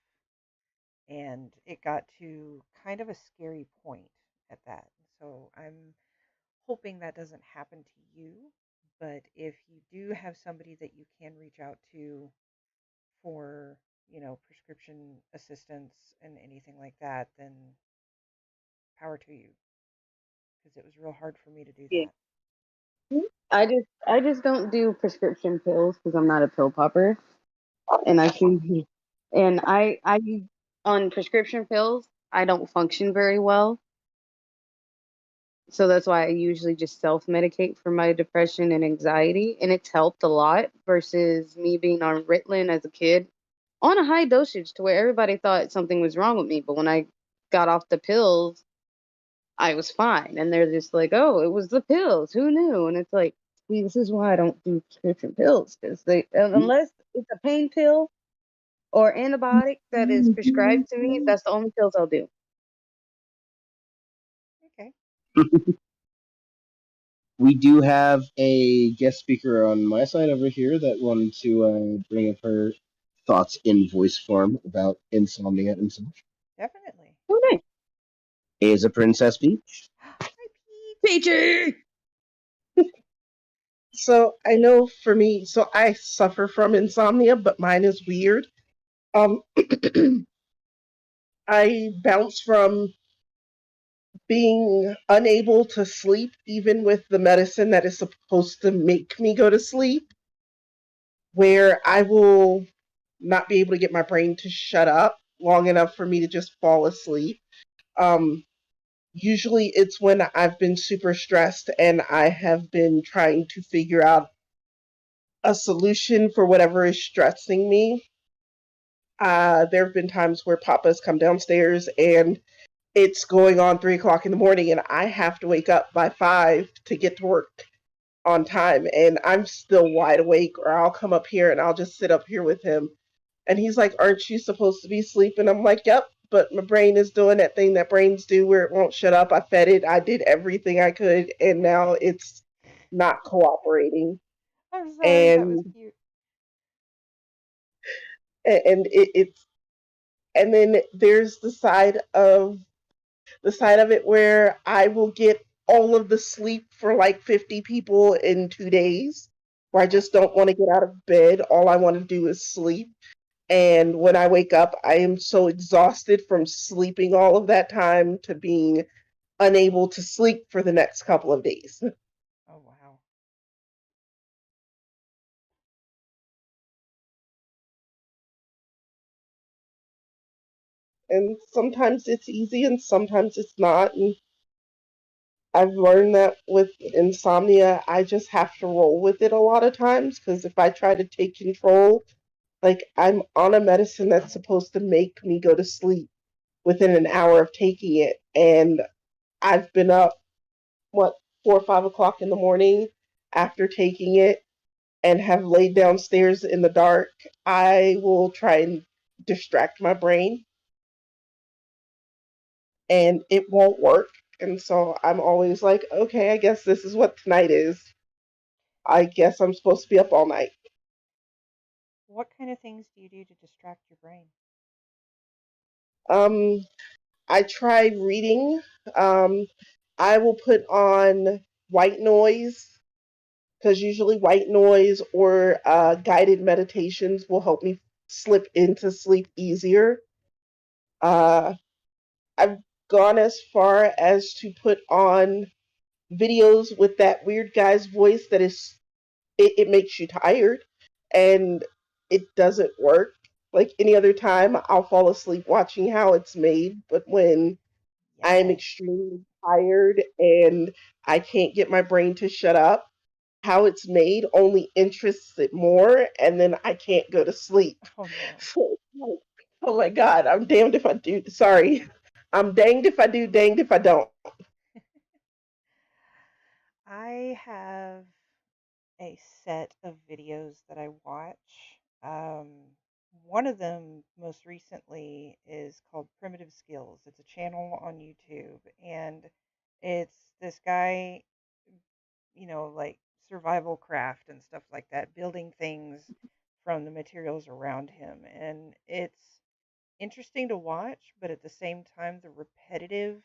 And it got to kind of a scary point at that. So I'm hoping that doesn't happen to you. But if you do have somebody that you can reach out to for, prescription assistance and anything like that, then power to you. Because it was real hard for me to do
yeah,
that.
I just don't do prescription pills because I'm not a pill popper, and I can and I on prescription pills I don't function very well. So that's why I usually just self medicate for my depression and anxiety. And it's helped a lot versus me being on Ritalin as a kid on a high dosage to where everybody thought something was wrong with me. But when I got off the pills, I was fine. And they're just like, oh, it was the pills. Who knew? And it's like, see, this is why I don't do prescription pills because unless it's a pain pill or antibiotic that is prescribed to me, that's the only pills I'll do.
Okay.
We do have a guest speaker on my side over here that wanted to bring up her thoughts in voice form about insomnia and such.
Definitely.
Oh, nice.
Is a Princess Peach.
Hi, Pete.
Peachy!
So I know for me, so I suffer from insomnia, but mine is weird. Um, I bounce from being unable to sleep, even with the medicine that is supposed to make me go to sleep, where I will not be able to get my brain to shut up long enough for me to just fall asleep. Um, Usually it's when I've been super stressed and I have been trying to figure out a solution for whatever is stressing me. There have been times where Papa's come downstairs and it's going on 3 o'clock in the morning, and I have to wake up by 5 to get to work on time, and I'm still wide awake. Or I'll come up here and I'll just sit up here with him, and he's like, "Aren't you supposed to be sleeping?" I'm like, "Yep." But my brain is doing that thing that brains do where it won't shut up. I fed it. I did everything I could, and now it's not cooperating.
I'm sorry, that was
And
cute.
it's and then there's the side of it where I will get all of the sleep for like 50 people in 2 days, where I just don't want to get out of bed. All I want to do is sleep. And when I wake up, I am so exhausted from sleeping all of that time to being unable to sleep for the next couple of days.
Oh, wow.
And sometimes it's easy and sometimes it's not. And I've learned that with insomnia, I just have to roll with it a lot of times because if I try to take control, like I'm on a medicine that's supposed to make me go to sleep within an hour of taking it. And I've been up, what, 4 or 5 o'clock in the morning after taking it and have laid downstairs in the dark. I will try and distract my brain and it won't work. And so I'm always like, okay, I guess this is what tonight is. I guess I'm supposed to be up all night.
What kind of things do you do to distract your brain?
Um, I try reading. Um, I will put on white noise because usually white noise or guided meditations will help me slip into sleep easier. Uh, I've gone as far as to put on videos with that weird guy's voice that it makes you tired and it doesn't work. Like any other time, I'll fall asleep watching how it's made, but when I'm
Yes.
extremely tired and I can't get my brain to shut up, how it's made only interests it more, and then I can't go to sleep.
Oh no.
So, like, oh my God, I'm damned if I do. Sorry. I'm danged if I do, danged if I don't.
I have a set of videos that I watch. Um, One of them, most recently, is called Primitive Skills. It's a channel on YouTube, and it's this guy, like survival craft and stuff like that, building things from the materials around him. And it's interesting to watch, but at the same time, the repetitive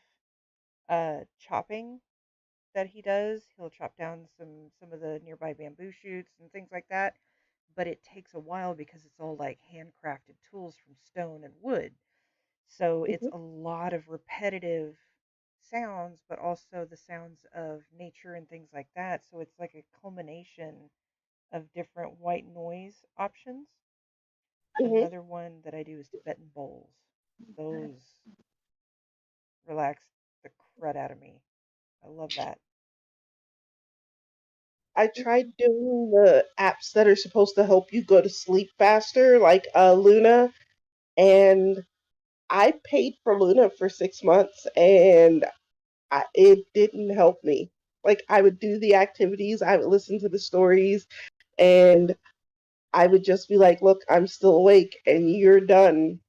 chopping that he does. He'll chop down some of the nearby bamboo shoots and things like that, but it takes a while because it's all like handcrafted tools from stone and wood. So it's
Mhm,
a lot of repetitive sounds, but also the sounds of nature and things like that. So it's like a culmination of different white noise options.
mhm.
Another one that I do is Tibetan bowls. Those relax the crud out of me. I love that.
I tried doing the apps that are supposed to help you go to sleep faster, like Luna, and I paid for Luna for 6 months, and it didn't help me. Like I would do the activities, I would listen to the stories, and I would just be like, "Look, I'm still awake, and you're done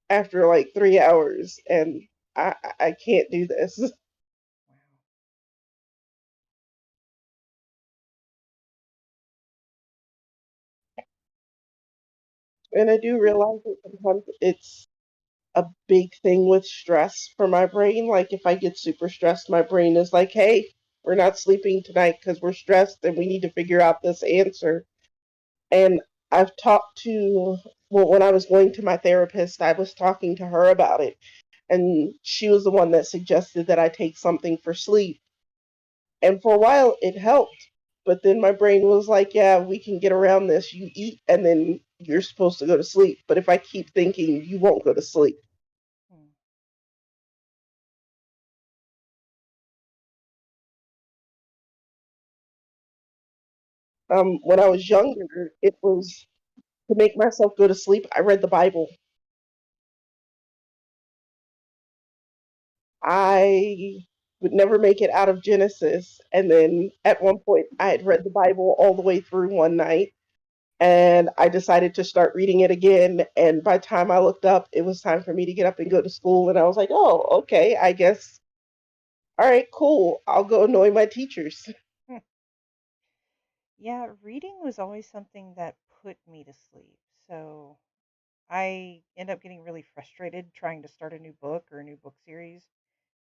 after like 3 hours, and I can't do this."
Wow.
And I do realize that sometimes it's a big thing with stress for my brain. Like if I get super stressed, my brain is like, "Hey, we're not sleeping tonight because we're stressed, and we need to figure out this answer." And I've talked to, well, when I was going to my therapist, I was talking to her about it, and she was the one that suggested that I take something for sleep. And for a while, it helped. But then my brain was like, yeah, we can get around this. You eat, and then you're supposed to go to sleep. But if I keep thinking, you won't go to sleep.
Hmm.
When I was younger, it was to make myself go to sleep. I read the Bible. I would never make it out of Genesis. And then at one point, I had read the Bible all the way through one night, and I decided to start reading it again. And by the time I looked up, it was time for me to get up and go to school. And I was like, oh, okay, I guess, all right, cool. I'll go annoy my teachers.
Yeah, reading was always something that put me to sleep. So I end up getting really frustrated trying to start a new book or a new book series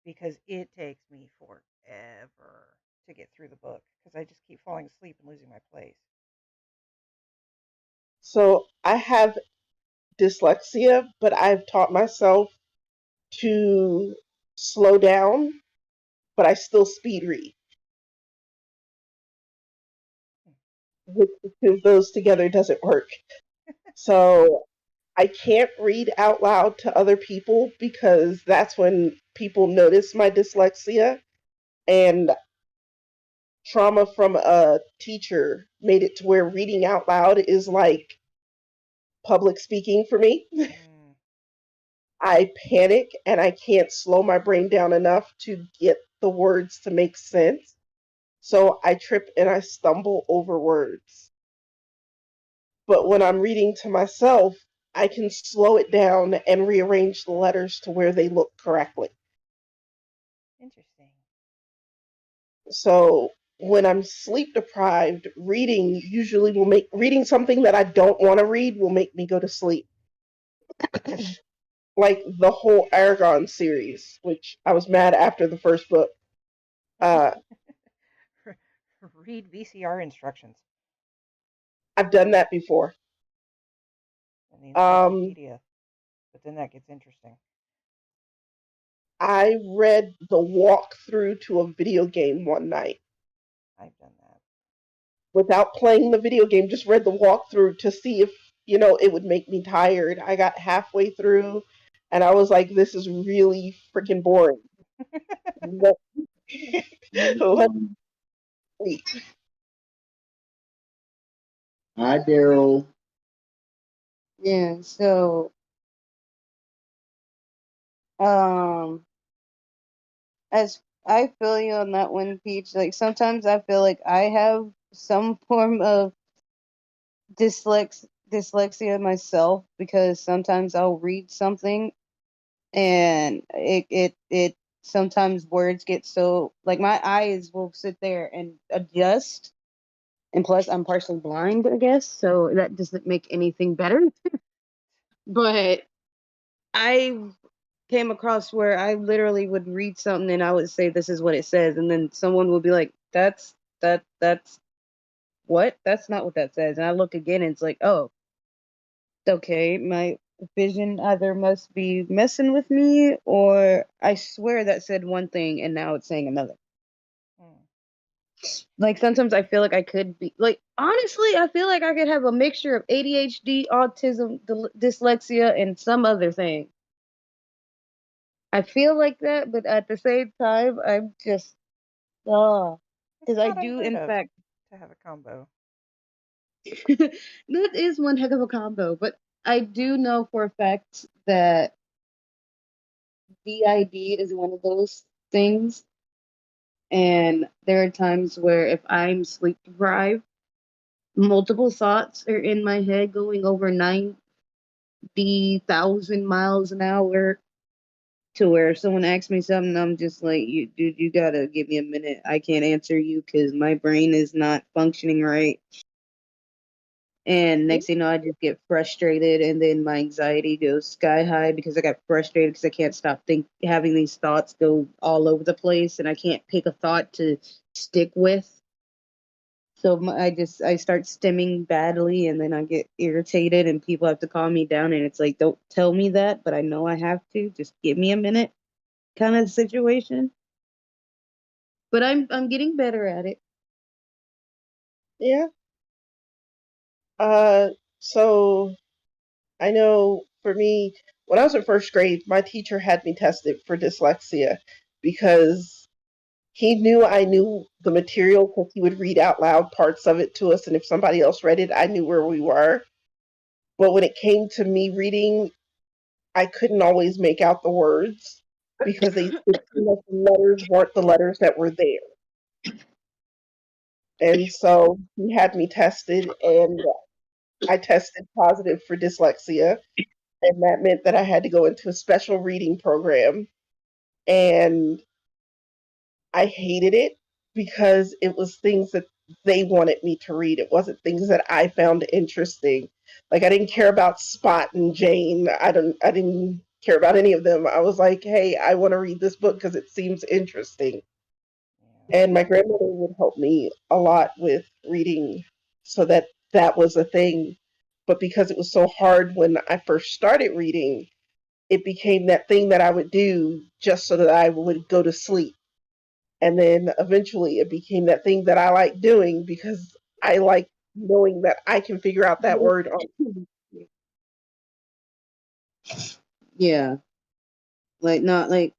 because it takes me forever to get through the book because I just keep falling asleep and losing my place.
So I have dyslexia, but I've taught myself to slow down, but I still speed read, which the two of those together doesn't work. So I can't read out loud to other people because that's when people notice my dyslexia. And trauma from a teacher made it to where reading out loud is like public speaking for me.
Mm.
I panic and I can't slow my brain down enough to get the words to make sense. So I trip and I stumble over words. But when I'm reading to myself, I can slow it down and rearrange the letters to where they look correctly.
Interesting.
So when I'm sleep deprived, reading something that I don't want to read will make me go to sleep. Like the whole Aragon series, which I was mad after the first book. Uh,
Read VCR instructions
I've done that before.
in the
Um,
encyclopedia, but then that gets interesting.
I read the walkthrough to a video game one night
I've done that.
without playing the video game, just read the walkthrough to see if, it would make me tired. I got halfway through and I was like, this is really freaking boring. Let, let me sleep.
Hi, Daryl.
Yeah, so as I feel you on that one, Peach. Like sometimes I feel like I have some form of dyslexia myself because sometimes I'll read something and it sometimes words get so like my eyes will sit there and adjust, and plus I'm partially blind, I guess, so that doesn't make anything better. But I came across where I literally would read something and I would say this is what it says, and then someone would be like, that's what? That's not what that says. And I look again and it's like, oh, okay, my vision either must be messing with me or I swear that said one thing and now it's saying another.
Hmm.
Like sometimes I feel like I could be like honestly, I feel like I could have a mixture of ADHD, autism, dyslexia, and some other thing. I feel like that, but at the same time, I'm just
It's
because I
not
do
unheard
in
of
fact
to have a combo.
that is one heck of a combo. But I do know for a fact that DID is one of those things, and there are times where if I'm sleep deprived, multiple thoughts are in my head going over 90,000 miles an hour. To where if someone asks me something, I'm just like, you, dude, you gotta give me a minute. I can't answer you because my brain is not functioning right. And next thing you know, I just get frustrated, and then my anxiety goes sky high because I got frustrated because I can't stop having these thoughts go all over the place, and I can't pick a thought to stick with. So I start stimming badly, and then I get irritated, and people have to calm me down, and it's like, don't tell me that, but I know I have to. Just give me a minute, kind of situation. But I'm getting better at it.
Yeah. So I know for me, when I was in first grade, my teacher had me tested for dyslexia because he knew I knew the material because he would read out loud parts of it to us, and if somebody else read it, I knew where we were. But when it came to me reading, I couldn't always make out the words because the letters weren't the letters that were there. And so he had me tested, and I tested positive for dyslexia. And that meant that I had to go into a special reading program. And I hated it because it was things that they wanted me to read. It wasn't things that I found interesting. Like I didn't care about Spot and Jane. I didn't care about any of them. I was like, "Hey, I want to read this book because it seems interesting."
Yeah.
And my grandmother would help me a lot with reading so that was a thing. But because it was so hard when I first started reading, it became that thing that I would do just so that I would go to sleep. And then eventually it became that thing that I like doing because I like knowing that I can figure out that word on
Yeah, like not like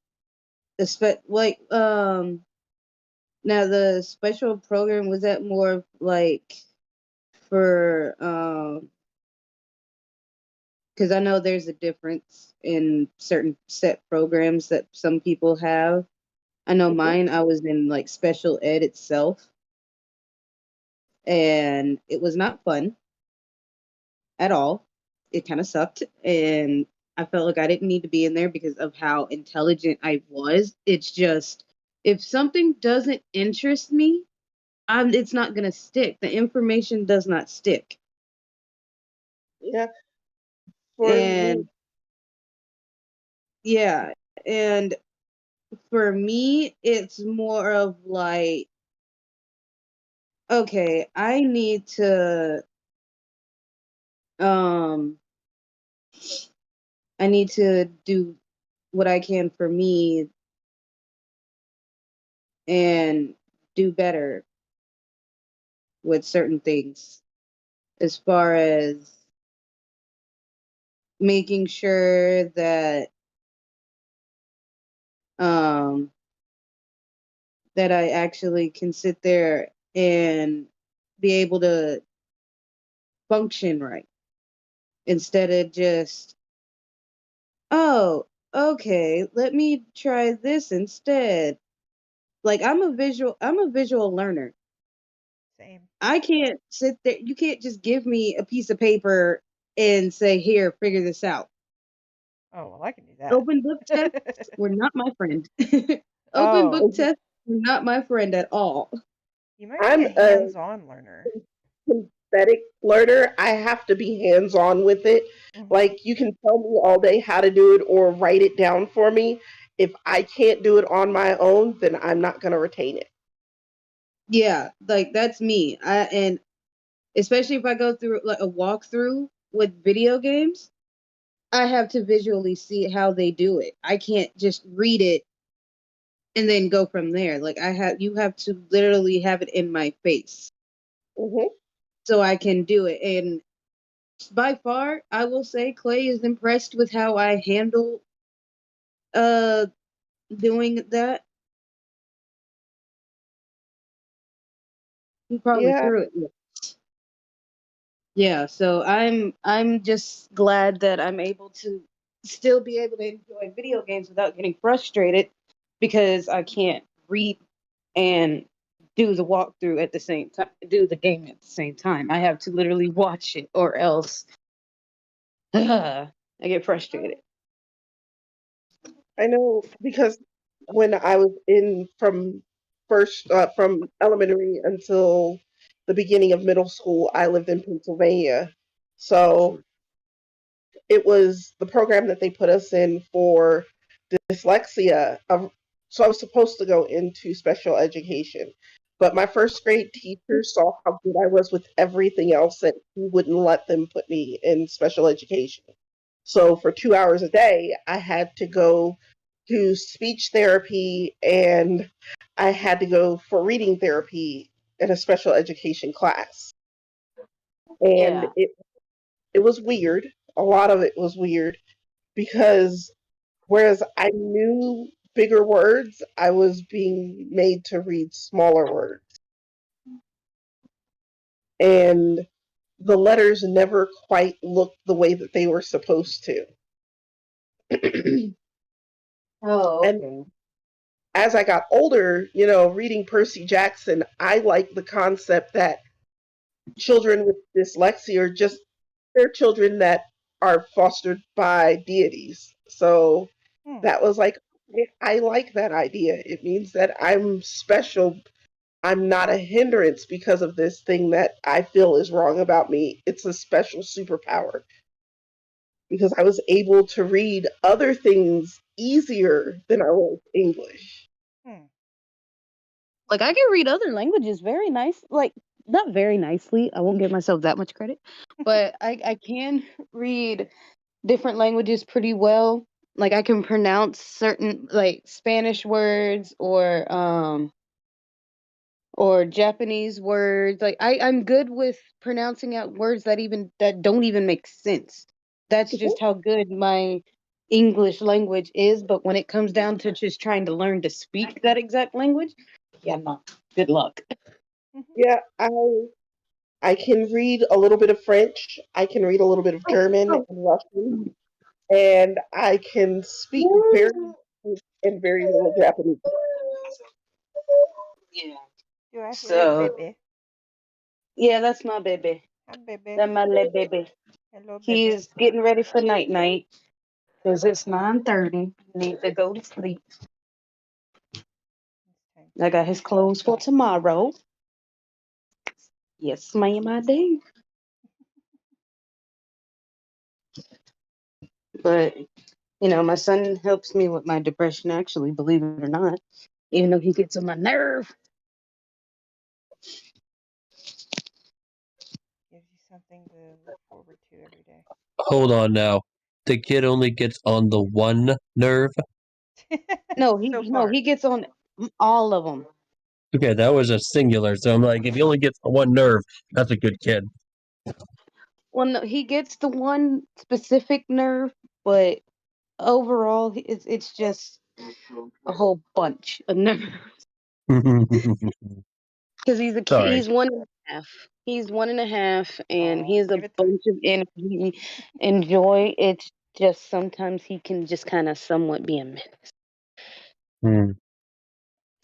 like now the special program, was that more like for because I know there's a difference in certain set programs that some people have. I know
Mhm.
mine, I was in like special ed itself, and it was not fun at all. It kind of sucked, and I felt like I didn't need to be in there because of how intelligent I was. It's just if something doesn't interest me, it's not gonna stick. The information does not stick.
Yeah, for me,
And yeah, and for me, it's more of like, okay, um I need to do what I can for me and do better with certain things as far as making sure that um that I actually can sit there and be able to function right instead of just, oh, okay, let me try this instead. Like I'm a visual learner.
Same.
I can't sit there. You can't just give me a piece of paper and say, "Here, figure this out."
Oh, well, I can do that.
Open book tests were not my friend. Open
Oh,
book tests were not my friend at all.
you might be
I'm
a
a
hands-on learner.
synthetic learner. I have to be hands on with it.
Hmm.
Like, you can tell me all day how to do it or write it down for me. If I can't do it on my own, then I'm not going to retain it.
Yeah, like that's me. And especially if I go through like a walkthrough with video games, I have to visually see how they do it. I can't just read it and then go from there. Like you have to literally have it in my face
Hmm.
so I can do it. And by far, I will say Clay is impressed with how I handle uh doing that. He probably
Yeah,
threw it. Yeah, so I'm just glad that I'm able to still be able to enjoy video games without getting frustrated because I can't read and do the walkthrough at the same time, do the game at the same time. I have to literally watch it or else I get frustrated.
I know, because when I was in from elementary until the beginning of middle school, I lived in Pennsylvania. So it was the program that they put us in for dyslexia. So I was supposed to go into special education. But my first grade teacher saw how good I was with everything else that he wouldn't let them put me in special education. So for 2 hours a day, I had to go to speech therapy and I had to go for reading therapy in a special education class. And
Yeah.
it was weird. A lot of it was weird because whereas I knew bigger words, I was being made to read smaller words. And the letters never quite looked the way that they were supposed to.
Oh,
And
okay.
as I got older, reading Percy Jackson, I like the concept that children with dyslexia are just they're children that are fostered by deities. So
Hmm.
that was like, I like that idea. It means that I'm special. I'm not a hindrance because of this thing that I feel is wrong about me. It's a special superpower because I was able to read other things easier than I was English.
Hmm.
Like I can read other languages very nice, like not very nicely. I won't give myself that much credit, but I can read different languages pretty well. Like I can pronounce certain like Spanish words or Japanese words. Like I'm good with pronouncing out words that don't even make sense. That's just how good my English language is. But when it comes down to just trying to learn to speak that exact language, yeah, no, good luck.
Yeah, I can read a little bit of French. I can read a little bit of German
Oh,
and Russian, and I can speak very and very little Japanese.
yeah.
Do I hear a
So
baby?
yeah, that's my baby.
Hi, baby.
That's my little baby.
Hello, baby.
He's getting ready for night night because it's 9:30. Need to go to sleep.
It's
I got his clothes for tomorrow. Yes, ma'am, I do. But my son helps me with my depression. Actually, believe it or not, even though he gets on my nerve.
Gives you something to look forward to every day.
Hold on now. The kid only gets on the one nerve.
No,
So far.
he gets on all of them.
Okay, that was a singular. So I'm like, if he only gets the one nerve, that's a good kid.
Well, no, he gets the one specific nerve, but overall, it's just a whole bunch of nerves. Because he's a kid.
Sorry.
He's 1.5. He's 1.5, and
Aw,
he's a
give it time.
bunch of energy and joy. It's just sometimes he can just kind of somewhat be a mess.
Hmm.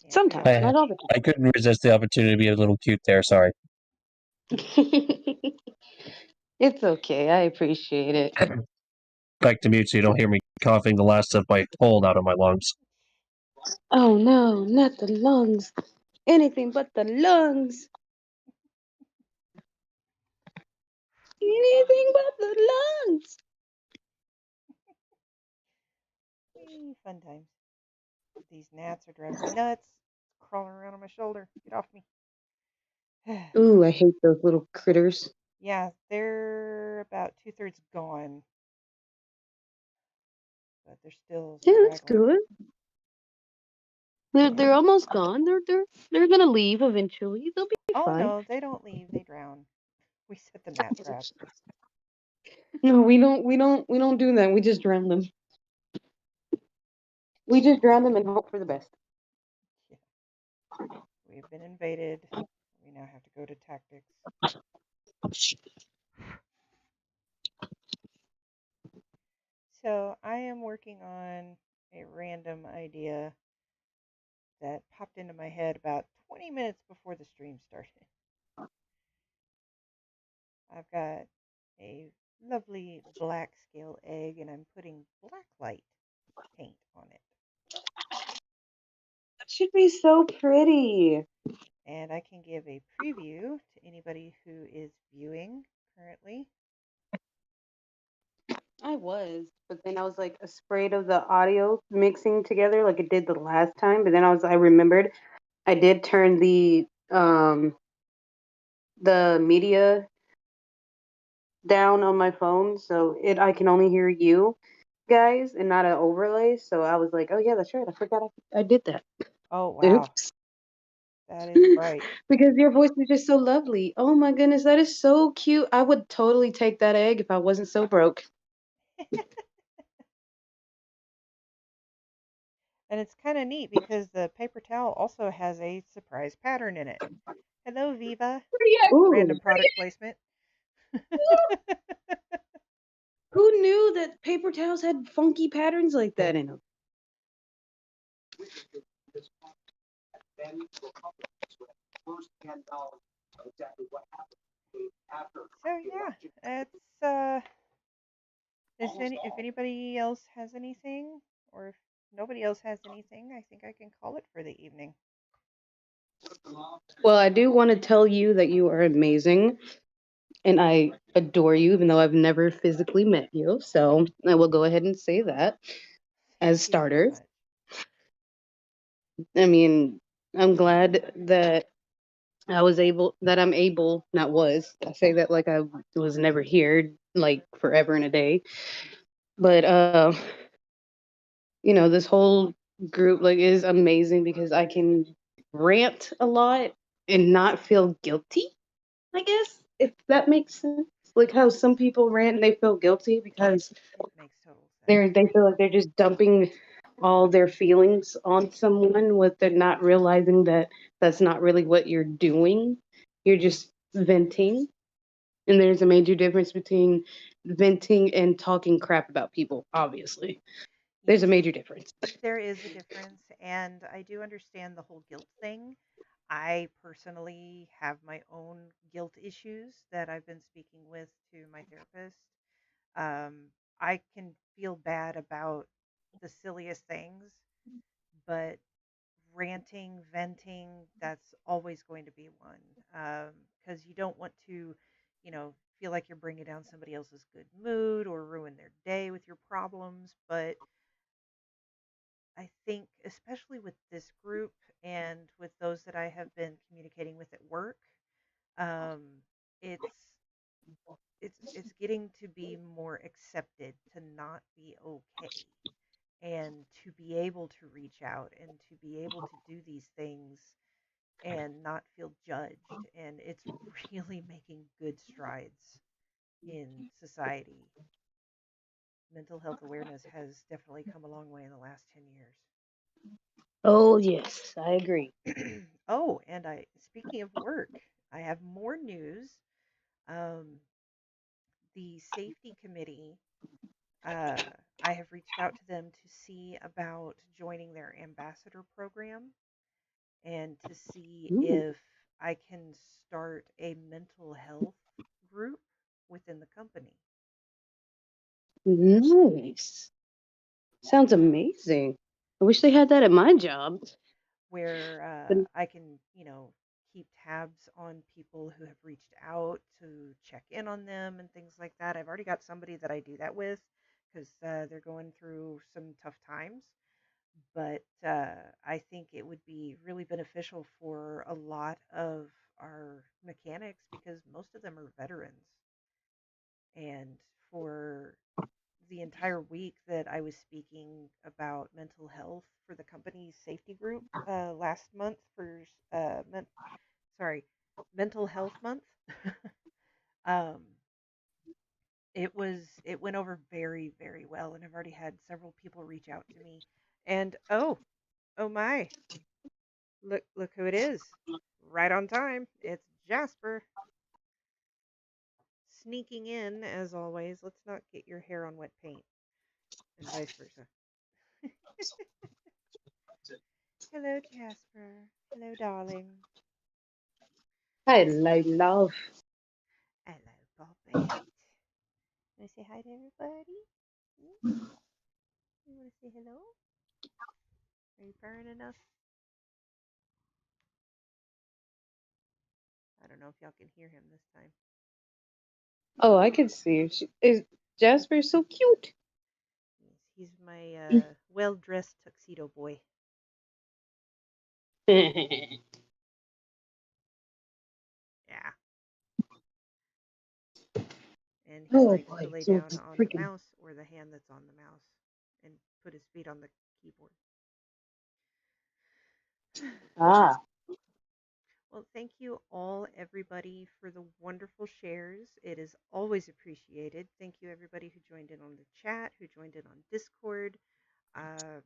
Can't
Sometimes,
blame
not all the
I couldn't resist the opportunity to be a little cute there. Sorry.
time. It's okay. I appreciate it.
Back to mute so you don't hear me coughing the last of my cold out of my lungs.
Oh no, not the lungs. Anything but the lungs. Anything but the lungs.
Fun times. These gnats are driving me nuts. Crawling around on my shoulder. Get off me.
Ooh, I hate those little critters.
Yeah, they're about 2/3 gone, but they're still
Yeah, that's
straggling.
good. They're almost gone. They're gonna leave eventually. They'll be
Oh
fine.
no, they don't leave. They drown. We set the gnat traps.
No, we don't do that. We just drown them. We just drown them and hope for the best.
Yeah. We've been invaded. We now have to go to tactics. So I am working on a random idea that popped into my head about 20 minutes before the stream started. I've got a lovely black scale egg and I'm putting black light paint on it.
That should be so pretty.
And I can give a preview to anybody who is viewing currently.
I was, but then I was like afraid of the audio mixing together like it did the last time. But then I remembered I did turn the media down on my phone, so I can only hear you guys and not an overlay. So I was like, oh yeah, that's right. I forgot I did that.
Oh, wow.
Oops.
That is bright.
Because your voice is just so lovely. Oh my goodness, that is so cute. I would totally take that egg if I wasn't so broke.
And it's kind of neat because the paper towel also has a surprise pattern in it. Hello, Viva.
Ooh.
Random product placement.
Who knew that paper towels had funky patterns like that in them?
So yeah, it's if anybody else has anything, or if nobody else has anything, I think I can call it for the evening.
Well, I do want to tell you that you are amazing and I adore you, even though I've never physically met you. So I will go ahead and say that as
Thank you so
starters.
much.
I mean, I'm glad that I'm able, not was, I say that like I was never here, like forever and a day. But, this whole group like is amazing because I can rant a lot and not feel guilty, I guess, if that makes sense. like how some people rant and they feel guilty because
It makes total sense.
they feel like they're just dumping all their feelings on someone with them not realizing that that's not really what you're doing. You're just venting. And there's a major difference between venting and talking crap about people, obviously. There's a
Yes,
major difference.
there is a difference, and I do understand the whole guilt thing. I personally have my own guilt issues that I've been speaking with to my therapist. I can feel bad about the silliest things, but ranting, venting, that's always going to be one. Because you don't want to, feel like you're bringing down somebody else's good mood or ruin their day with your problems. But I think, especially with this group and with those that I have been communicating with at work, um, it's it's getting to be more accepted to not be okay and to be able to reach out and to be able to do these things and not feel judged. And it's really making good strides in society. Mental health awareness has definitely come a long way in the last 10
Oh, yes, I agree.
years. Oh, and speaking of work, I have more news. Um, the safety committee, uh, I have reached out to them to see about joining their ambassador program and to see
Ooh,
if I can start a mental health group within the company
nice. Sounds amazing. I wish they had that at my job.
where
But
I can, keep tabs on people who have reached out to check in on them and things like that. I've already got somebody that I do that with because they're going through some tough times. But I think it would be really beneficial for a lot of our mechanics because most of them are veterans. And for the entire week that I was speaking about mental health for the company's safety group last month for sorry, mental health month. um, it went over very very well, and I've already had several people reach out to me. And oh my, look who it is! Right on time. It's Jasper sneaking in as always. Let's not get your hair on wet paint, and vice versa. Hello, Jasper. Hello, darling.
I like love.
Hello, Poppet. Want to say hi to everybody? Hmm? You want to say hello? Are you purring enough? I don't know if y'all can hear him this time.
Oh, I can see. Is Jasper so cute?
He's my well-dressed tuxedo boy. Yeah, and he
Oh
likes to
boy,
lay
so
down on the
freaking.
mouse or the hand that's on the mouse and put his feet on the keyboard.
Ah,
Well, thank you all, everybody, for the wonderful shares. It is always appreciated. Thank you, everybody who joined in on the chat, who joined in on Discord. Uh,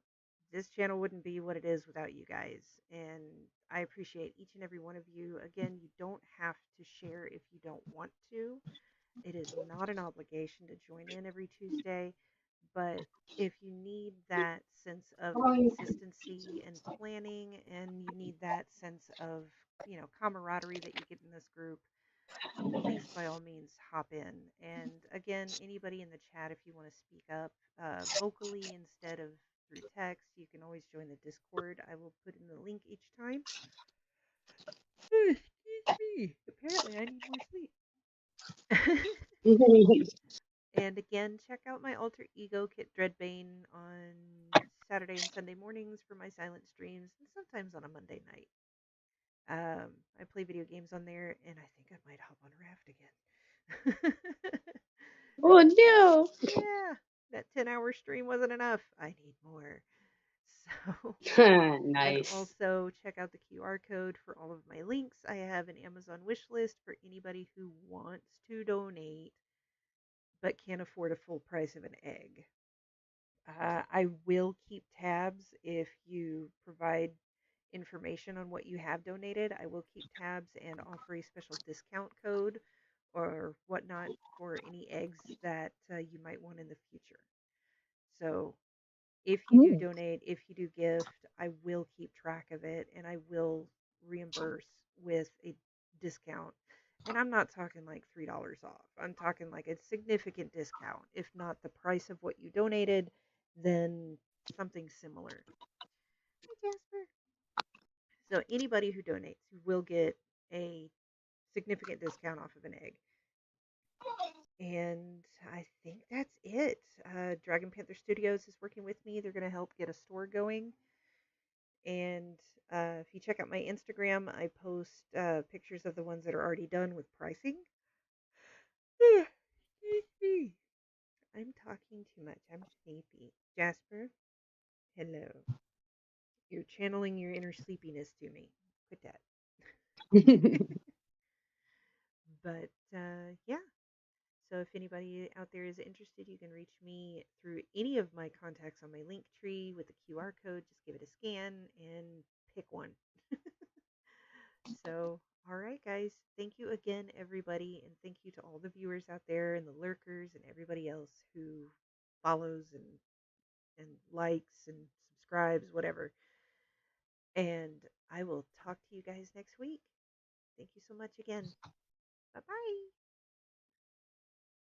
this channel wouldn't be what it is without you guys. And I appreciate each and every one of you. Again, you don't have to share if you don't want to. It is not an obligation to join in every Tuesday. But if you need that sense of consistency and planning, and you need that sense of, camaraderie that you get in this group, please by all means hop in. And again, anybody in the chat, if you want to speak up vocally instead of through text, you can always join the Discord. I will put in the link each time. Excuse me. Apparently, I need more sleep. And again, check out my alter ego, Kit Dreadbane, on Saturday and Sunday mornings for my silent streams, and sometimes on a Monday night. I play video games on there, and I think I might hop on Raft again.
oh no.
Yeah, that 10-hour stream wasn't enough. I need more. So, and
Nice.
also check out the QR code for all of my links. I have an Amazon wish list for anybody who wants to donate but can't afford a full price of an egg. I will keep tabs if you provide information on what you have donated. I will keep tabs and offer a special discount code or whatnot for any eggs that you might want in the future. So if you do donate, if you do gift, I will keep track of it and I will reimburse with a discount. And I'm not talking like $3 off. I'm talking like a significant discount. If not the price of what you donated, then something similar. Hi, Jasper. So anybody who donates will get a significant discount off of an egg. And I think that's it. Dragon Panther Studios is working with me. They're going to help get a store going. And if you check out my Instagram, I post pictures of the ones that are already done with pricing. I'm talking too much. I'm sleepy. Jasper, hello. You're channeling your inner sleepiness to me. Quit that. But yeah. So if anybody out there is interested, you can reach me through any of my contacts on my link tree with the QR code. Just give it a scan and pick one. So, all right, guys. Thank you again, everybody. And thank you to all the viewers out there and the lurkers and everybody else who follows and likes and subscribes, whatever. And I will talk to you guys next week. Thank you so much again. Bye bye.